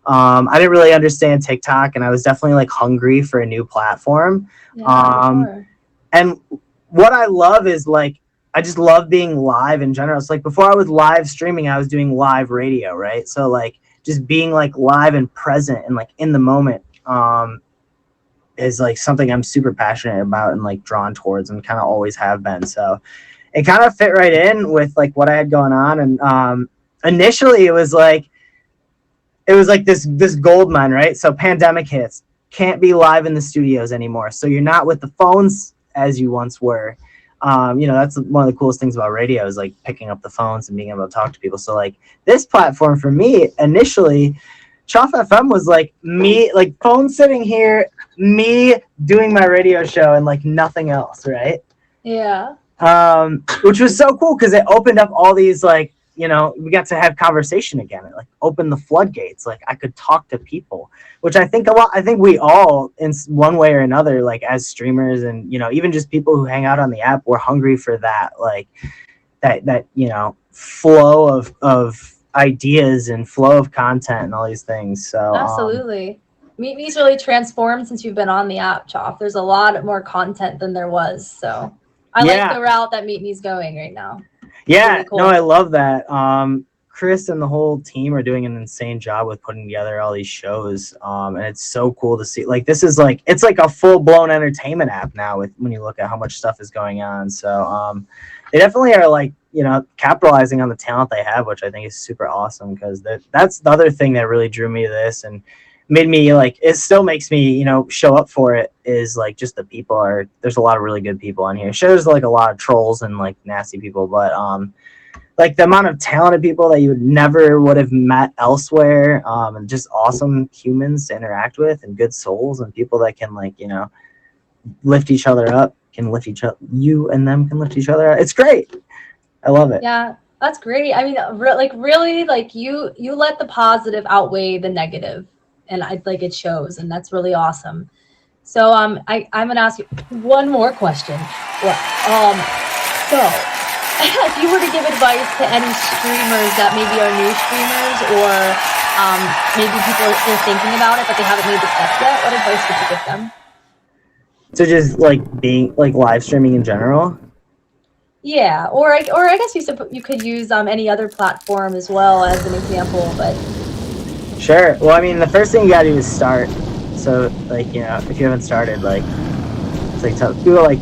I didn't really understand TikTok, and I was definitely like hungry for a new platform. Yeah, for sure. And what I love is like, I just love being live in general. It's like before I was live streaming, I was doing live radio, right? So like just being like live and present and like in the moment is like something I'm super passionate about and like drawn towards and kind of always have been. So it kind of fit right in with like what I had going on. And initially it was like this gold mine, right? So pandemic hits, can't be live in the studios anymore. So you're not with the phones as you once were. That's one of the coolest things about radio is like picking up the phones and being able to talk to people. So like this platform for me initially, Choff FM was like me, like phone sitting here, me doing my radio show and like nothing else, right? Yeah. Which was so cool because it opened up all these like, we got to have conversation again. It like opened the floodgates. Like I could talk to people, which I think we all in one way or another, like as streamers and, even just people who hang out on the app, we're hungry for that, like that, flow of ideas and flow of content and all these things. So Absolutely. Meet Me's really transformed since you've been on the app, Choff. There's a lot more content than there was. So I like the route that Meet Me's going right now. Yeah, really cool. No, I love that. Chris and the whole team are doing an insane job with putting together all these shows. And it's so cool to see. Like this is like it's like a full-blown entertainment app now when you look at how much stuff is going on. So they definitely are like, capitalizing on the talent they have, which I think is super awesome because that's the other thing that really drew me to this and made me like, it still makes me, show up for it is like just the people there's a lot of really good people on here. Sure, there's like a lot of trolls and like nasty people, but like the amount of talented people that you would have met elsewhere, and just awesome humans to interact with and good souls and people that can like, lift each other up, you and them can lift each other up. It's great. I love it. Yeah, that's great. I mean, really, like you let the positive outweigh the negative, and it shows, and that's really awesome. So I'm gonna ask you one more question. So if you were to give advice to any streamers that maybe are new streamers or maybe people are thinking about it but they haven't made the steps yet, what advice would you give them? So just like being like live streaming in general. Yeah, or I guess you could use any other platform as well as an example, but Sure. Well, I mean, the first thing you gotta do is start. So, like, if you haven't started, like, it's like tell people like,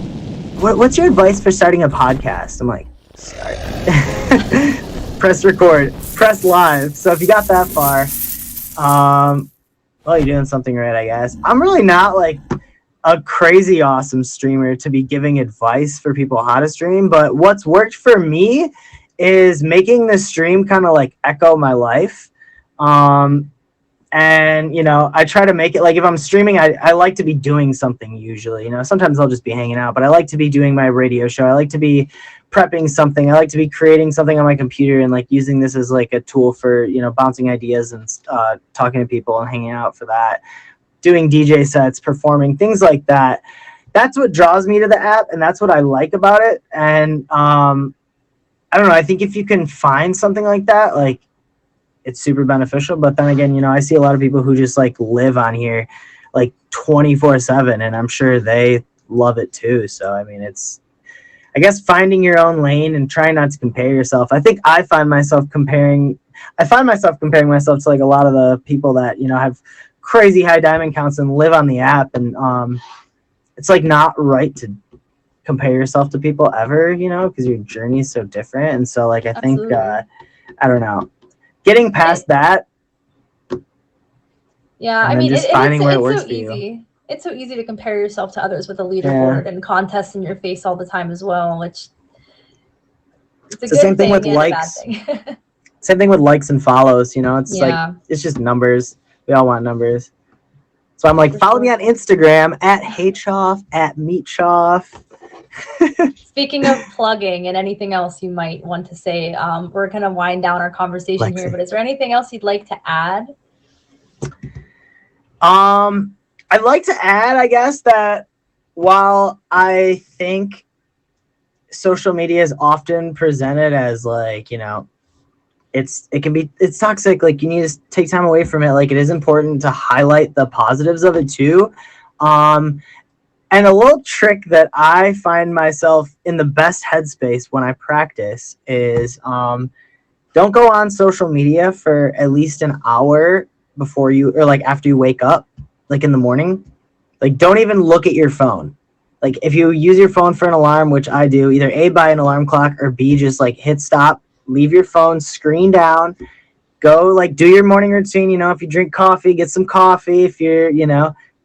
what's your advice for starting a podcast? I'm like, start. Press record, press live. So if you got that far, well, you're doing something right, I guess. I'm really not like a crazy awesome streamer to be giving advice for people how to stream, but what's worked for me is making the stream kind of like echo my life. And I try to make it like if I'm streaming, I like to be doing something usually. Sometimes I'll just be hanging out, but I like to be doing my radio show. I like to be prepping something. I like to be creating something on my computer and like using this as like a tool for bouncing ideas and talking to people and hanging out for that, doing DJ sets, performing, things like that. That's what draws me to the app, and that's what I like about it. And I don't know, I think if you can find something like that, like, it's super beneficial. But then again, I see a lot of people who just like live on here like 24/7, and I'm sure they love it too. So I mean, it's, I guess, finding your own lane and trying not to compare yourself. I think I find myself comparing myself to like a lot of the people that have crazy high diamond counts and live on the app, and it's like not right to compare yourself to people ever, because your journey is so different. And so like I think I don't know, getting past that. Yeah, I mean, just finding where it works so for you. easy. It's so easy to compare yourself to others with a leaderboard and contests in your face all the time as well, which it's a the good same thing with and a bad likes. thing. Same thing with likes and follows. It's Yeah. like it's just numbers. We all want numbers. So I'm like, For follow sure. me on Instagram at HeyChoff, at MeetChoff. Speaking of plugging and anything else you might want to say, we're going to wind down our conversation here, but is there anything else you'd like to add? I'd like to add, I guess, that while I think social media is often presented as like, it's toxic, like you need to take time away from it. Like it is important to highlight the positives of it too. And a little trick that I find myself in the best headspace when I practice is don't go on social media for at least an hour before you, or like after you wake up, like in the morning. Like don't even look at your phone. Like if you use your phone for an alarm, which I do, either A, buy an alarm clock, or B, just like hit stop, leave your phone screen down, go like do your morning routine. If you drink coffee, get some coffee. If you're,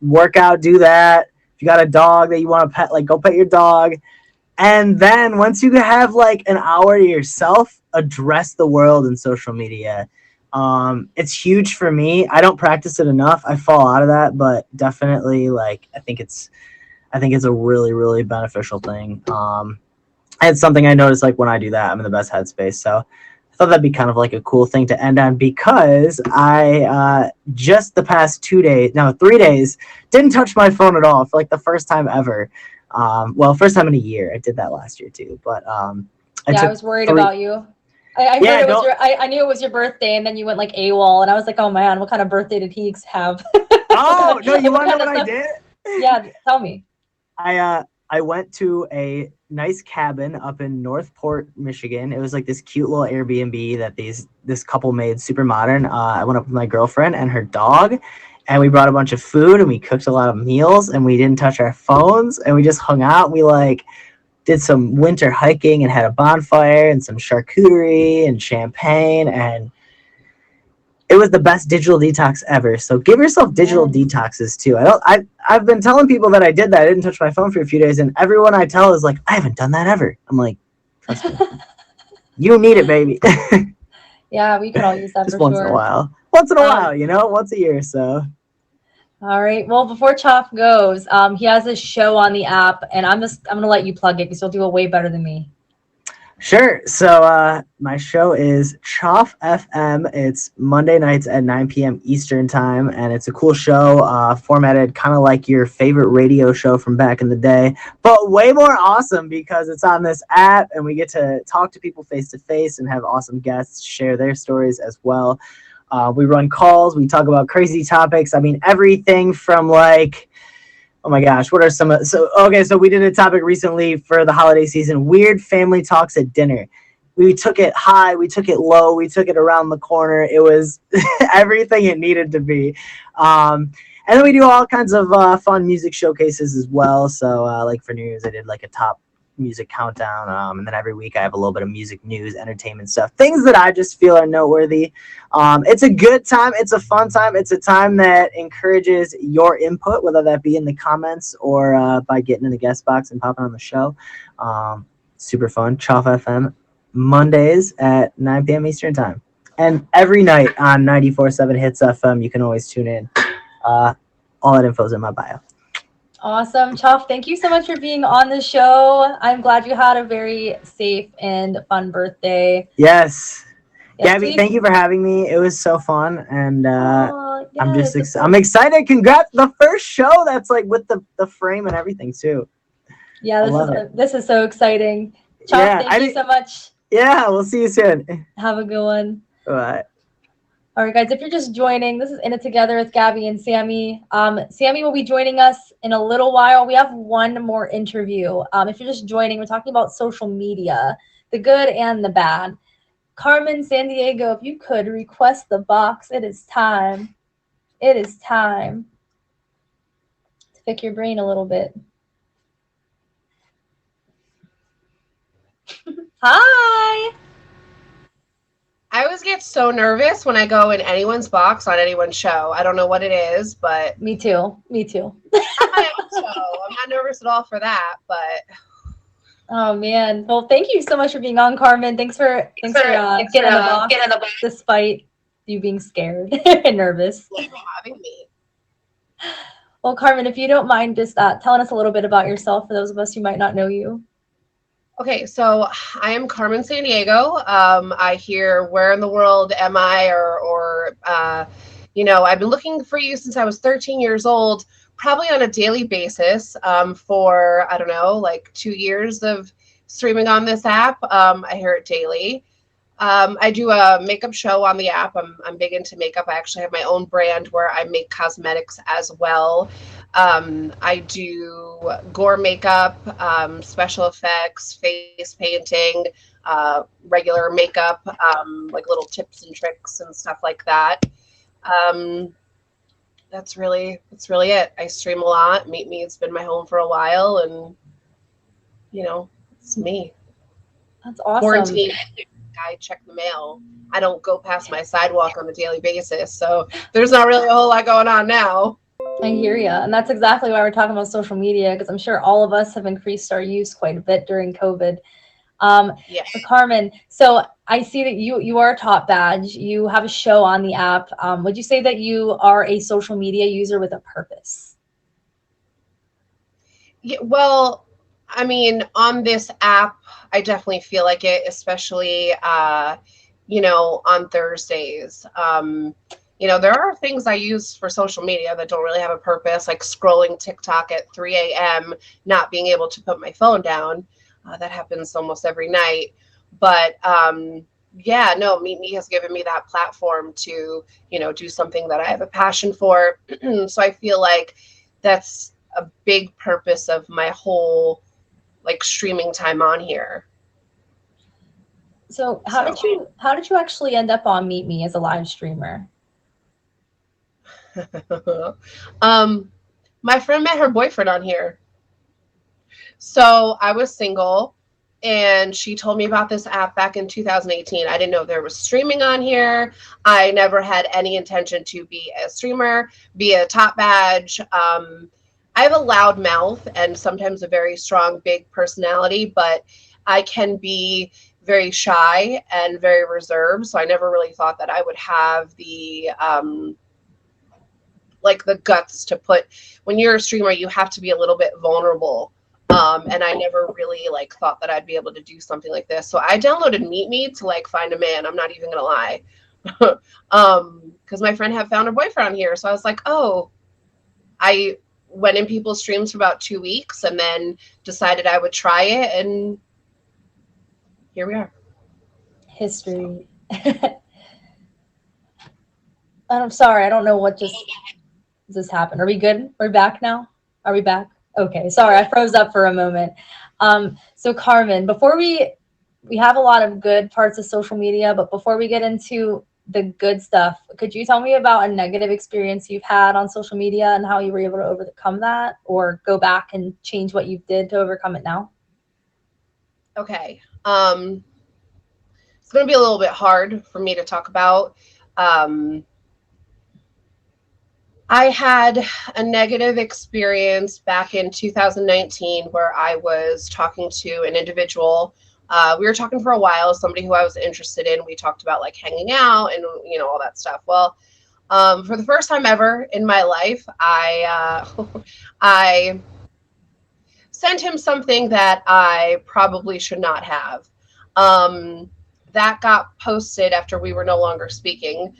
work out, do that. You got a dog that you want to pet, like go pet your dog. And then once you have like an hour to yourself, address the world in social media. It's huge for me. I don't practice it enough. I fall out of that, but definitely like I think it's a really, really beneficial thing. And it's something I notice like when I do that, I'm in the best headspace. So I thought that'd be kind of like a cool thing to end on, because I just the past 3 days, didn't touch my phone at all for like the first time ever. First time in a year. I did that last year too, but I was worried about you. I knew it was your birthday, and then you went like AWOL, and I was like, oh man, what kind of birthday did he have? Oh no, you want to know what I did? Yeah, tell me. I went to a nice cabin up in Northport, Michigan. It was like this cute little Airbnb that this couple made, super modern. I went up with my girlfriend and her dog, and we brought a bunch of food, and we cooked a lot of meals, and we didn't touch our phones, and we just hung out. We like did some winter hiking and had a bonfire and some charcuterie and champagne, and it was the best digital detox ever. So give yourself digital detoxes too. I've been telling people that I did that. I didn't touch my phone for a few days, and everyone I tell is like, I haven't done that ever. I'm like, trust me. You need it, baby. Yeah, we could all use that just for once sure. in a while. Once in a while, once a year or so. All right. Well, before Choff goes, he has a show on the app, and I'm gonna let you plug it because you'll do it way better than me. Sure. So my show is Choff FM. It's Monday nights at 9 p.m. Eastern time, and it's a cool show, formatted kind of like your favorite radio show from back in the day, but way more awesome because it's on this app, and we get to talk to people face to face and have awesome guests share their stories as well. We run calls. We talk about crazy topics. I mean, everything from like, oh my gosh, what are some? So we did a topic recently for the holiday season: weird family talks at dinner. We took it high, we took it low, we took it around the corner. It was everything it needed to be. And then we do all kinds of fun music showcases as well. So like for New Year's, I did like a top music countdown. And then every week I have a little bit of music news, entertainment stuff, things that I just feel are noteworthy. It's a good time. It's a fun time. It's a time that encourages your input, whether that be in the comments or by getting in the guest box and popping on the show. Super fun. Choff FM, Mondays at 9 p.m. Eastern time. And every night on 94.7 Hits FM, you can always tune in. All that info is in my bio. Awesome. Choff, thank you so much for being on the show. I'm glad you had a very safe and fun birthday. Yes. Yes, Gabby, please. thank you for having me. It was so fun. And I'm just yes, I'm excited. Congrats. The first show that's like with the frame and everything too. Yeah, this is so exciting. Choff, Yeah, thank you so much. Yeah, we'll see you soon. Have a good one. Bye. All right, guys, if you're just joining, this is In It Together with Gabby and Sammy. Sammy will be joining us in a little while. We have one more interview. If you're just joining, we're talking about social media, the good and the bad. Carmen Sandiego, if you could request the box, it is time. It is time to pick your brain a little bit. Hi. I always get so nervous when I go in anyone's box on anyone's show. I don't know what it is, but Me too. on my own show, I'm not nervous at all for that. But Oh man. Well, thank you so much for being on, Carmen. Thanks for getting in the box despite you being scared and nervous. thanks for having me. Well, Carmen, if you don't mind just telling us a little bit about yourself for those of us who might not know you. Okay, so I am Carmen Sandiego. I hear where in the world am I, or I've been looking for you since I was 13 years old, probably on a daily basis for, I don't know, like 2 years of streaming on this app. I hear it daily. I do a makeup show on the app. I'm big into makeup. I actually have my own brand where I make cosmetics as well. I do gore makeup, special effects, face painting, regular makeup, like little tips and tricks and stuff like that. That's really it. I stream a lot. Meet Me, it's been my home for a while, and it's me. That's awesome. Quarantine. I check the mail. I don't go past my sidewalk on a daily basis, so there's not really a whole lot going on now. I hear you. And that's exactly why we're talking about social media, because I'm sure all of us have increased our use quite a bit during COVID. Yeah. Carmen, so I see that you are a top badge. You have a show on the app. Would you say that you are a social media user with a purpose? Yeah, well, I mean, on this app, I definitely feel like it, especially, on Thursdays. There are things I use for social media that don't really have a purpose, like scrolling TikTok at 3 a.m., not being able to put my phone down. That happens almost every night. But Meet Me has given me that platform to, do something that I have a passion for. So I feel like that's a big purpose of my whole streaming time on here. So how did you actually end up on Meet Me as a live streamer? My friend met her boyfriend on here. So I was single and she told me about this app back in 2018. I didn't know there was streaming on here. I never had any intention to be a streamer, be a top badge. I have a loud mouth and sometimes a very strong, big personality, but I can be very shy and very reserved. So I never really thought that I would have the the guts to put. When you're a streamer, you have to be a little bit vulnerable. And I never really thought that I'd be able to do something like this. So I downloaded Meet Me to find a man. I'm not even gonna lie. Because my friend had found her boyfriend on here. So I was like, oh, I went in people's streams for about 2 weeks and then decided I would try it, and here we are. History. I'm sorry, I don't know what just happened. Are we good? We're back now? Are we back? Okay, sorry, I froze up for a moment. So Carmen, before we have a lot of good parts of social media, but before we get into the good stuff, could you tell me about a negative experience you've had on social media and how you were able to overcome that, or go back and change what you did to overcome it now? Okay. It's going to be a little bit hard for me to talk about. I had a negative experience back in 2019 where I was talking to an individual. We were talking for a while, somebody who I was interested in. We talked about like hanging out and, you know, all that stuff. Well, for the first time ever in my life, I sent him something that I probably should not have. That got posted after we were no longer speaking.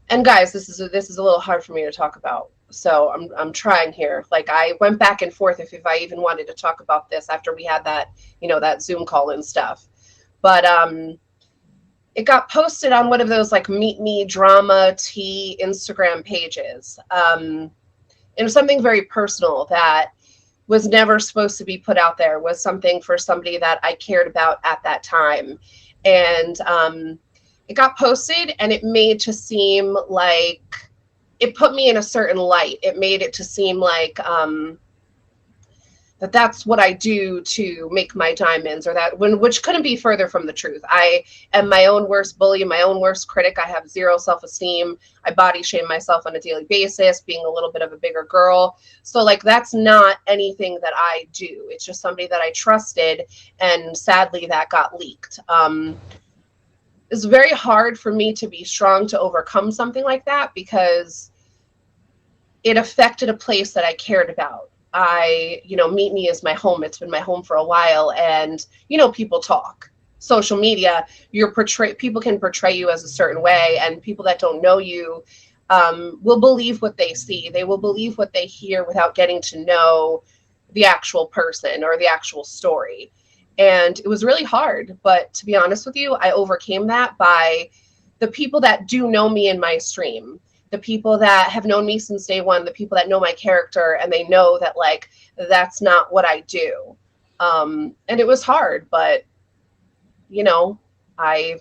And guys, this is a little hard for me to talk about. So I'm trying here. Like I went back and forth if I even wanted to talk about this after we had that, you know, that Zoom call and stuff. But it got posted on one of those like Meet Me Drama Tea Instagram pages. It was something very personal that was never supposed to be put out there, was something for somebody that I cared about at that time. And it got posted and it made to seem like it put me in a certain light. It made it to seem like that's what I do to make my diamonds, or which couldn't be further from the truth. I am my own worst bully, my own worst critic. I have zero self-esteem. I body shame myself on a daily basis, being a little bit of a bigger girl. So like, that's not anything that I do. It's just somebody that I trusted. And sadly that got leaked. It's very hard for me to be strong to overcome something like that because it affected a place that I cared about. Meet Me is my home. It's been my home for a while. And, you know, people talk. Social media, people can portray you as a certain way, and people that don't know you will believe what they see. They will believe what they hear without getting to know the actual person or the actual story. And it was really hard. But to be honest with you, I overcame that by the people that do know me in my stream. The people that have known me since day one, the people that know my character, and they know that like, that's not what I do. And it was hard, but you know, I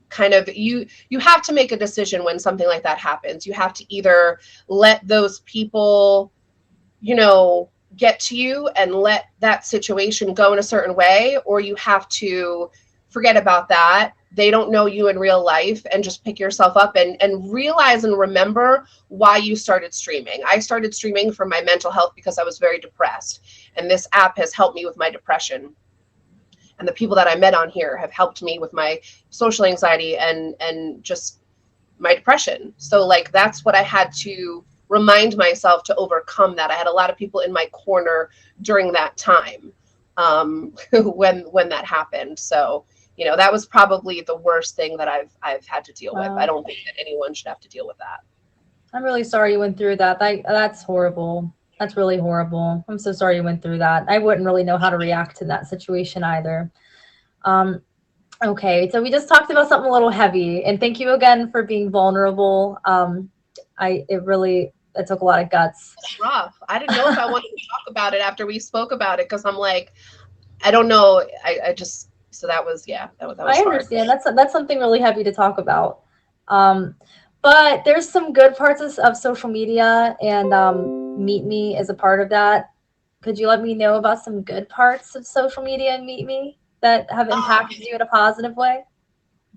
kind of, you have to make a decision when something like that happens. You have to either let those people, you know, get to you and let that situation go in a certain way, or you have to forget about that. They don't know you in real life, and just pick yourself up and realize and remember why you started streaming. I started streaming for my mental health because I was very depressed, and this app has helped me with my depression. And the people that I met on here have helped me with my social anxiety and just my depression. So like, that's what I had to remind myself to overcome that. I had a lot of people in my corner during that time when that happened. So, you know, that was probably the worst thing that I've had to deal with. I don't think that anyone should have to deal with that. I'm really sorry you went through that. That's horrible. That's really horrible. I'm so sorry you went through that. I wouldn't really know how to react to that situation either. Okay, so we just talked about something a little heavy, and thank you again for being vulnerable. It took a lot of guts. It's rough. I didn't know if I wanted to talk about it after we spoke about it, because I'm like, I don't know. So that was I understand. That's something really heavy to talk about. But there's some good parts of social media, and Meet Me is a part of that. Could you let me know about some good parts of social media and Meet Me that have impacted you in a positive way?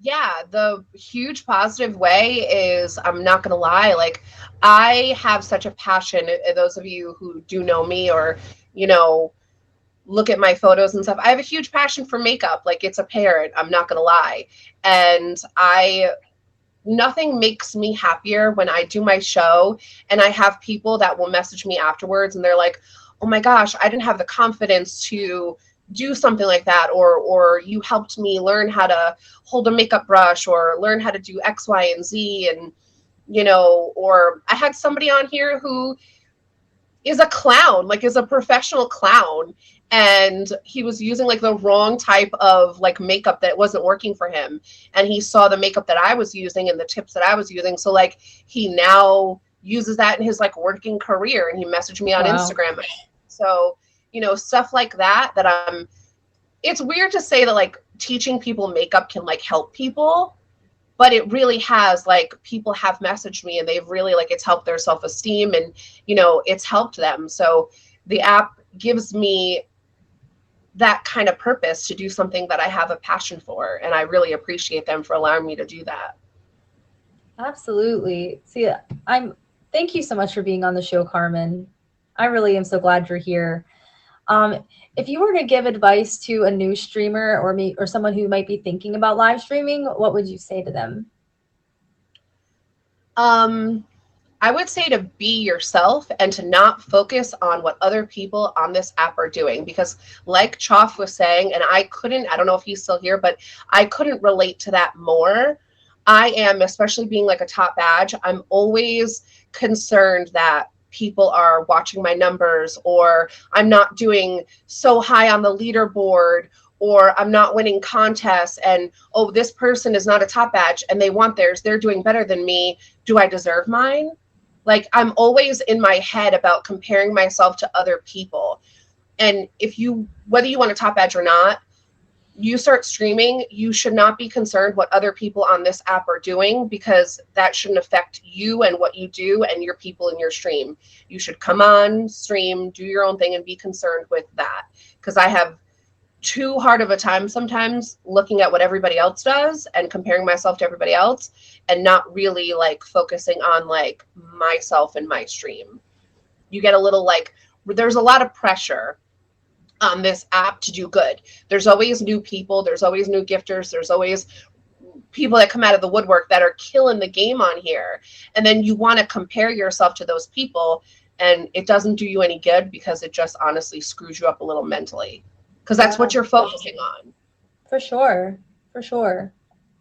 Yeah, the huge positive way is, I'm not going to lie, like, I have such a passion. Those of you who do know me, or, you know, look at my photos and stuff, I have a huge passion for makeup. Like, it's apparent, I'm not going to lie. And nothing makes me happier when I do my show and I have people that will message me afterwards and they're like, oh my gosh, I didn't have the confidence to do something like that, or you helped me learn how to hold a makeup brush, or learn how to do X, Y, and Z. And, you know, or I had somebody on here who is a clown, like is a professional clown, and he was using like the wrong type of like makeup that wasn't working for him, and he saw the makeup that I was using and the tips that I was using, so like he now uses that in his like working career, and he messaged me on Instagram. So, you know, stuff like that it's weird to say that like teaching people makeup can like help people, but it really has. Like, people have messaged me and they've really, like, it's helped their self-esteem, and, you know, it's helped them. So the app gives me that kind of purpose to do something that I have a passion for. And I really appreciate them for allowing me to do that. Absolutely. See, thank you so much for being on the show, Carmen. I really am so glad you're here. If you were to give advice to a new streamer or someone who might be thinking about live streaming, what would you say to them? I would say to be yourself and to not focus on what other people on this app are doing, because like Choff was saying, and I don't know if he's still here, but I couldn't relate to that more. I am, especially being like a top badge, I'm always concerned that people are watching my numbers, or I'm not doing so high on the leaderboard, or I'm not winning contests, and oh, this person is not a top badge and they want theirs, they're doing better than me. Do I deserve mine? Like, I'm always in my head about comparing myself to other people. And whether you want a top badge or not, you start streaming, you should not be concerned what other people on this app are doing, because that shouldn't affect you and what you do and your people in your stream. You should come on, stream, do your own thing, and be concerned with that. Because I have too hard of a time sometimes looking at what everybody else does and comparing myself to everybody else, and not really like focusing on like myself and my stream. You get a little like, there's a lot of pressure on this app to do good. There's always new people, there's always new gifters, there's always people that come out of the woodwork that are killing the game on here. And then you want to compare yourself to those people, and it doesn't do you any good, because it just honestly screws you up a little mentally. Because that's what you're focusing on. For sure.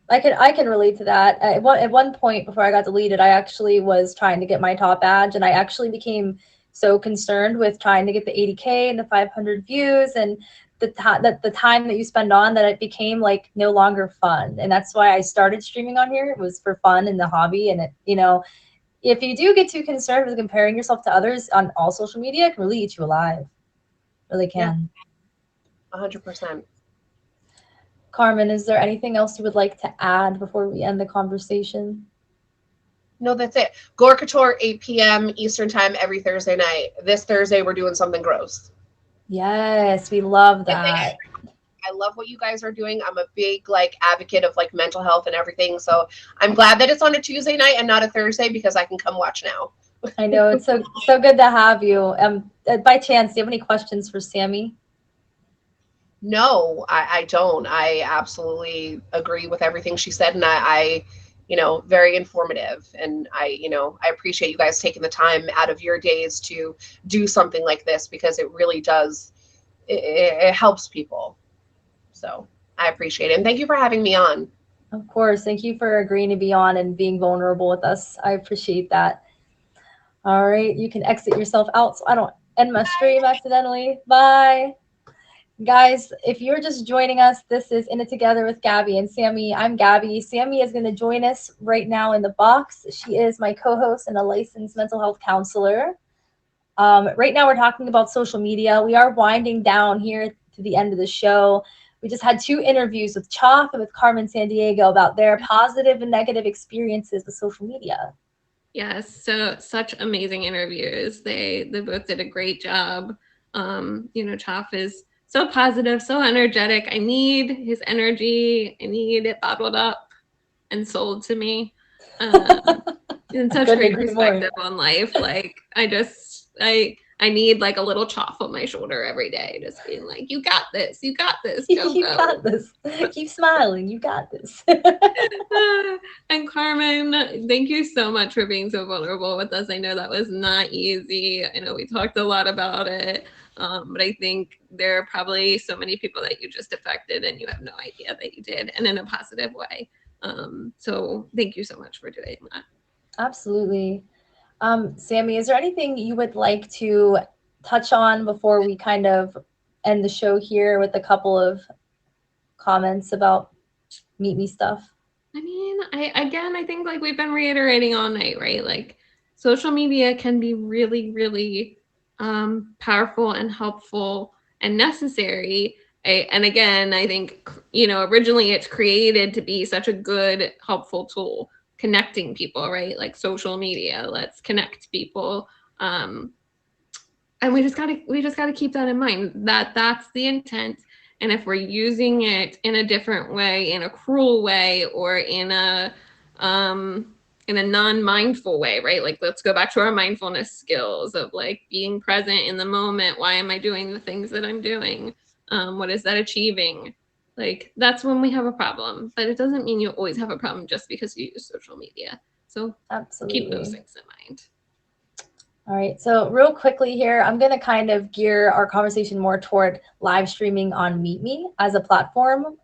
I can relate to that. At one point before I got deleted, I actually was trying to get my top badge, and I actually became so concerned with trying to get the 80K and the 500 views and the time that you spend on that, it became like no longer fun. And that's why I started streaming on here. It was for fun and the hobby. And if you do get too concerned with comparing yourself to others on all social media, it can really eat you alive. Really can. Yeah. 100%. Carmen, is there anything else you would like to add before we end the conversation? No, that's it. Gore Couture, 8 p.m. Eastern time every Thursday night. This Thursday, we're doing something gross. Yes, we love that. I love what you guys are doing. I'm a big like advocate of like mental health and everything. So I'm glad that it's on a Tuesday night and not a Thursday, because I can come watch now. I know, it's so good to have you. By chance, do you have any questions for Sammy? No, I don't. I absolutely agree with everything she said, and I very informative, and I appreciate you guys taking the time out of your days to do something like this, because it really does, it helps people. So I appreciate it, and thank you for having me on. Of course, thank you for agreeing to be on and being vulnerable with us. I appreciate that. All right, you can exit yourself out so I don't end my stream accidentally. Bye. Guys, if you're just joining us, this is In It Together with Gabby and Sammy. I'm Gabby. Sammy is going to join us right now in the box. She is my co-host and a licensed mental health counselor. Right now we're talking about social media. We are winding down here to the end of the show. We just had 2 interviews with Choff and with Carmen Sandiego about their positive and negative experiences with social media. Yes, so such amazing interviews. They both did a great job. Choff is so positive, so energetic. I need his energy. I need it bottled up and sold to me. And such great perspective on life. Like I need like a little Choff on my shoulder every day, just being like, you got this, you got this. You got this. Keep smiling, you got this. And Carmen, thank you so much for being so vulnerable with us. I know that was not easy. I know we talked a lot about it. But I think there are probably so many people that you just affected and you have no idea that you did, and in a positive way. So thank you so much for doing that. Absolutely. Sammy, is there anything you would like to touch on before we kind of end the show here with a couple of comments about Meet Me stuff? I mean, I think like we've been reiterating all night, right? Like social media can be really, really powerful and helpful and necessary. And again, I think, originally it's created to be such a good, helpful tool, connecting people, right? Like social media, let's connect people. And we just gotta keep that in mind, that that's the intent. And if we're using it in a different way, in a cruel way, or in a non-mindful way, right? Like, let's go back to our mindfulness skills of like being present in the moment. Why am I doing the things that I'm doing? What is that achieving? Like, that's when we have a problem. But it doesn't mean you always have a problem just because you use social media. So Absolutely. keep those things in mind. All right, so real quickly here, I'm going to kind of gear our conversation more toward live streaming on MeetMe as a platform.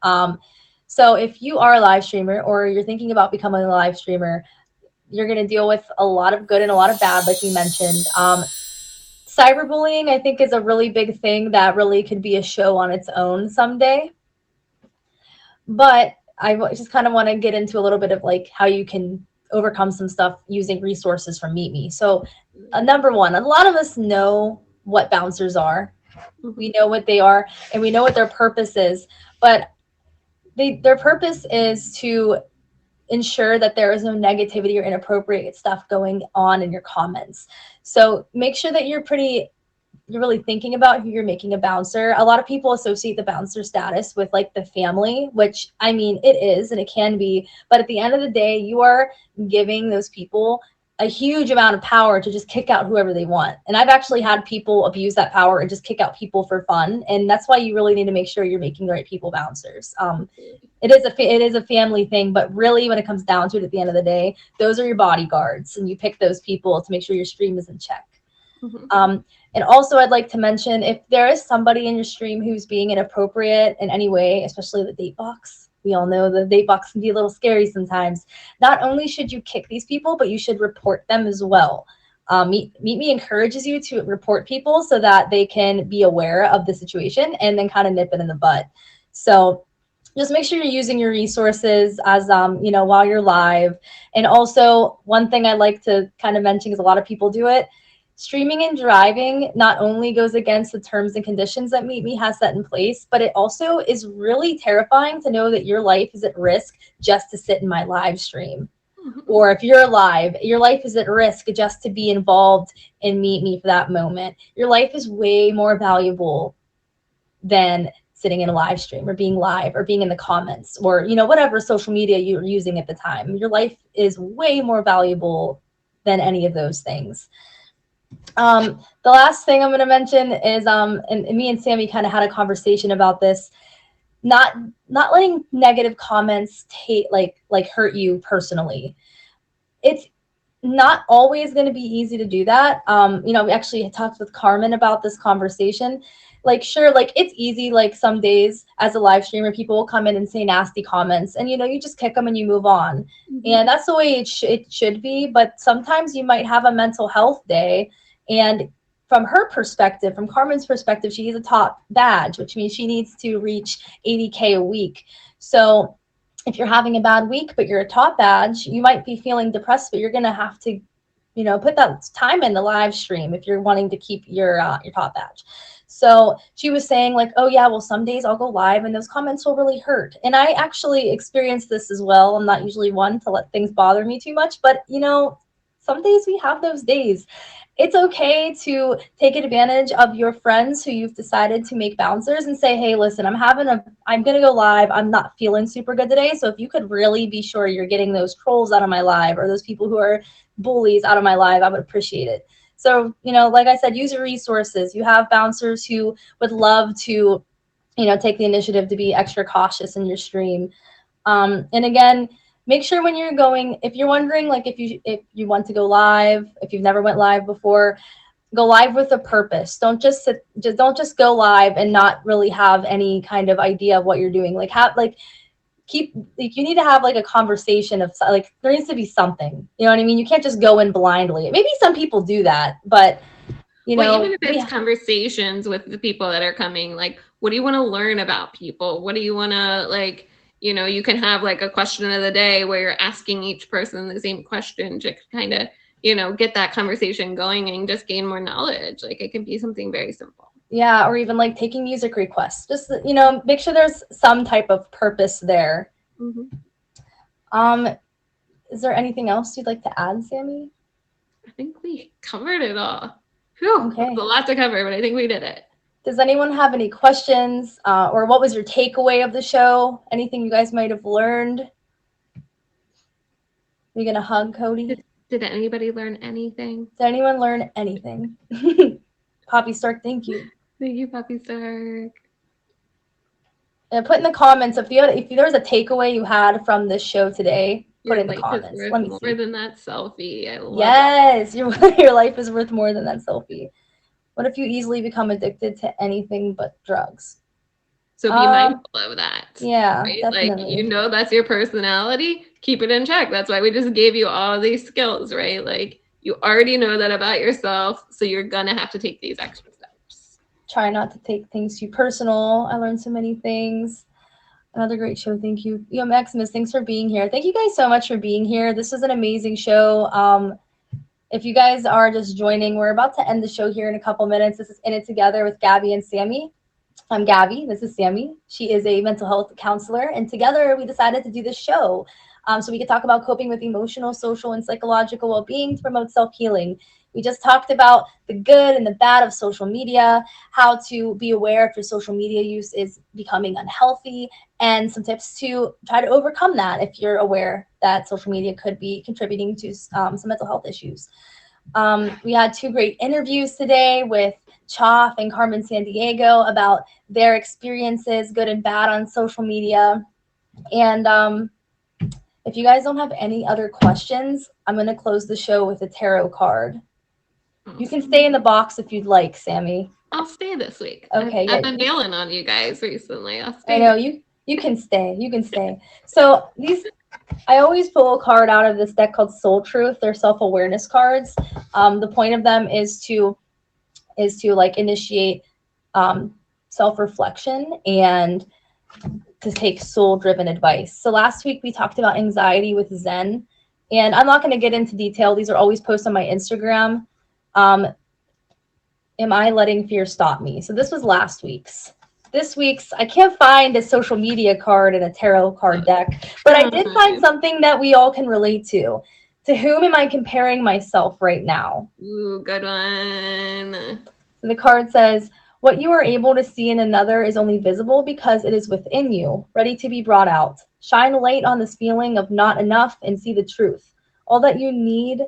So if you are a live streamer or you're thinking about becoming a live streamer, you're going to deal with a lot of good and a lot of bad, like we mentioned. Cyberbullying, I think, is a really big thing that really could be a show on its own someday. But I just kind of want to get into a little bit of like how you can overcome some stuff using resources from MeetMe. So number one, a lot of us know what bouncers are. We know what they are and we know what their purpose is, but their purpose is to ensure that there is no negativity or inappropriate stuff going on in your comments. So make sure that you're really thinking about who you're making a bouncer. A lot of people associate the bouncer status with like the family, which I mean, it is and it can be, but at the end of the day, you are giving those people a huge amount of power to just kick out whoever they want. And I've actually had people abuse that power and just kick out people for fun. And that's why you really need to make sure you're making the right people bouncers. It is a family thing, but really when it comes down to it at the end of the day, those are your bodyguards and you pick those people to make sure your stream is in check. And also I'd like to mention, if there is somebody in your stream who's being inappropriate in any way, especially the date box, we all know the date box can be a little scary sometimes. Not only should you kick these people, but you should report them as well. MeetMe encourages you to report people so that they can be aware of the situation and then kind of nip it in the bud. So just make sure you're using your resources as, while you're live. And also one thing I like to kind of mention, because a lot of people do it, streaming and driving not only goes against the terms and conditions that MeetMe has set in place, but it also is really terrifying to know that your life is at risk just to sit in my live stream. Or if you're live, your life is at risk just to be involved in MeetMe for that moment. Your life is way more valuable than sitting in a live stream or being live or being in the comments or, whatever social media you're using at the time. Your life is way more valuable than any of those things. The last thing I'm going to mention is, and me and Sammy kind of had a conversation about this, not letting negative comments hurt you personally. It's not always going to be easy to do that. We actually talked with Carmen about this conversation. Like, sure, like it's easy, like some days as a live streamer, people will come in and say nasty comments and, you just kick them and you move on. And that's the way it should be. But sometimes you might have a mental health day. And from her perspective, from Carmen's perspective, she needs a top badge, which means she needs to reach 80K a week. So if you're having a bad week, but you're a top badge, you might be feeling depressed, but you're going to have to, put that time in the live stream if you're wanting to keep your top badge. So she was saying like, oh yeah, well, some days I'll go live and those comments will really hurt. And I actually experienced this as well. I'm not usually one to let things bother me too much, but some days we have those days. It's okay to take advantage of your friends who you've decided to make bouncers and say, hey, listen, I'm going to go live. I'm not feeling super good today. So if you could really be sure you're getting those trolls out of my live or those people who are bullies out of my live, I would appreciate it. So, like I said, use your resources. You have bouncers who would love to, take the initiative to be extra cautious in your stream. And again, make sure when you're going, if you're wondering, like if you want to go live, if you've never went live before, go live with a purpose. Don't just go live and not really have any kind of idea of what you're doing. You need to have like a conversation of like, there needs to be something, you know what I mean? You can't just go in blindly. Maybe some people do that, but even if it's conversations with the people that are coming, like, what do you want to learn about people? What do you want to you can have like a question of the day where you're asking each person the same question to kind of, get that conversation going and just gain more knowledge. Like it can be something very simple. Yeah. Or even like taking music requests, just, make sure there's some type of purpose there. Is there anything else you'd like to add, Sammy? I think we covered it all. Whew, Okay. it's a lot to cover, but I think we did it. Does anyone have any questions, or what was your takeaway of the show? Anything you guys might have learned? You gonna hug Cody? Did anybody learn anything? Did anyone learn anything? Poppy Stark, thank you. Thank you, Puppy Stark. And put in the comments if there was a takeaway you had from this show today. Put Your in the life comments. is worth Let me more see. than that selfie. I love it. Yes, your life is worth more than that selfie. What if you easily become addicted to anything but drugs? So be mindful of that. Yeah, Right? definitely. Like, you know, that's your personality. Keep it in check. That's why we just gave you all these skills, right? Like, you already know that about yourself, so you're gonna have to take these extra steps. Try not to take things too personal. I learned so many things. Another great show. Thank you. Yo, Maximus, thanks for being here. Thank you guys so much for being here. This was an amazing show. If you guys are just joining, we're about to end the show here in a couple minutes. This is In It Together with Gabby and Sammy. I'm Gabby. This is Sammy. She is a mental health counselor. And together we decided to do this show so we could talk about coping with emotional, social, and psychological well-being to promote self-healing. We just talked about the good and the bad of social media, how to be aware if your social media use is becoming unhealthy, and some tips to try to overcome that if you're aware that social media could be contributing to some mental health issues. We had 2 great interviews today with Choff and Carmen Sandiego about their experiences, good and bad, on social media. And if you guys don't have any other questions, I'm going to close the show with a tarot card. You can stay in the box if you'd like, Sammy. I'll stay this week. Okay, I've been bailing on you guys recently. I'll stay. I know you can stay. You can stay. So I always pull a card out of this deck called Soul Truth. They're self-awareness cards. The point of them is to like initiate self-reflection and to take soul-driven advice. So last week we talked about anxiety with Zen, and I'm not going to get into detail. These are always posted on my Instagram. Am I letting fear stop me? So this was last week's. This week's, I can't find a social media card in a tarot card deck, but I did find something that we all can relate to. To whom am I comparing myself right now? Ooh, good one. So the card says, what you are able to see in another is only visible because it is within you, ready to be brought out. Shine a light on this feeling of not enough and see the truth. All that you need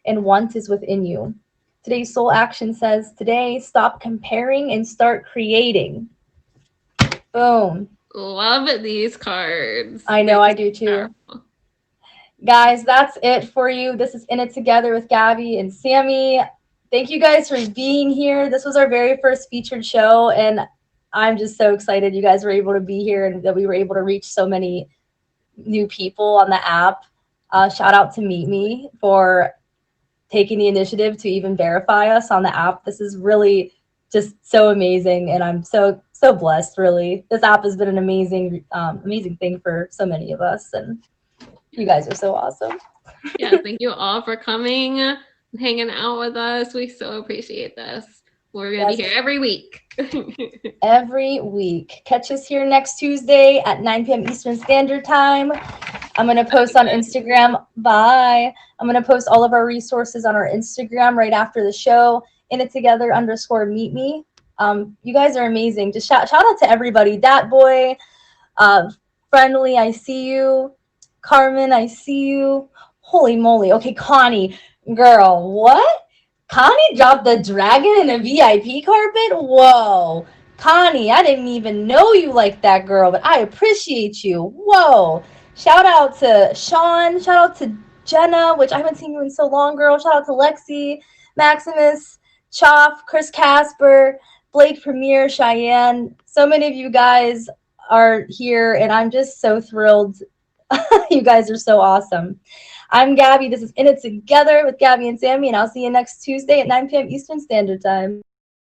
and want is within you. Today's soul action says, today, stop comparing and start creating. Boom. Love these cards. I know, I do too. Powerful. Guys, that's it for you. This is In It Together with Gabby and Sammy. Thank you guys for being here. This was our very first featured show, and I'm just so excited you guys were able to be here and that we were able to reach so many new people on the app. Shout out to Meet Me for taking the initiative to even verify us on the app. This is really just so amazing, and I'm so blessed, really. This app has been an amazing thing for so many of us, and you guys are so awesome. Yeah, thank you all for coming, hanging out with us. We so appreciate this. We're going to be here every week. Every week. Catch us here next Tuesday at 9 p.m. Eastern Standard Time. I'm going to post on Instagram. Bye. I'm going to post all of our resources on our Instagram right after the show. In It Together _meet me. You guys are amazing. Just shout out to everybody. Dat Boy, Friendly, I see you. Carmen, I see you. Holy moly. Okay, Connie, girl, what? Connie dropped the dragon in a VIP carpet? Whoa. Connie, I didn't even know you like that, girl, but I appreciate you. Whoa. Shout out to Sean. Shout out to Jenna, which I haven't seen you in so long, girl. Shout out to Lexi, Maximus, Choff, Chris Casper, Blake Premier, Cheyenne. So many of you guys are here, and I'm just so thrilled. You guys are so awesome. I'm Gabby. This is In It Together with Gabby and Sammy, and I'll see you next Tuesday at 9 p.m. Eastern Standard Time.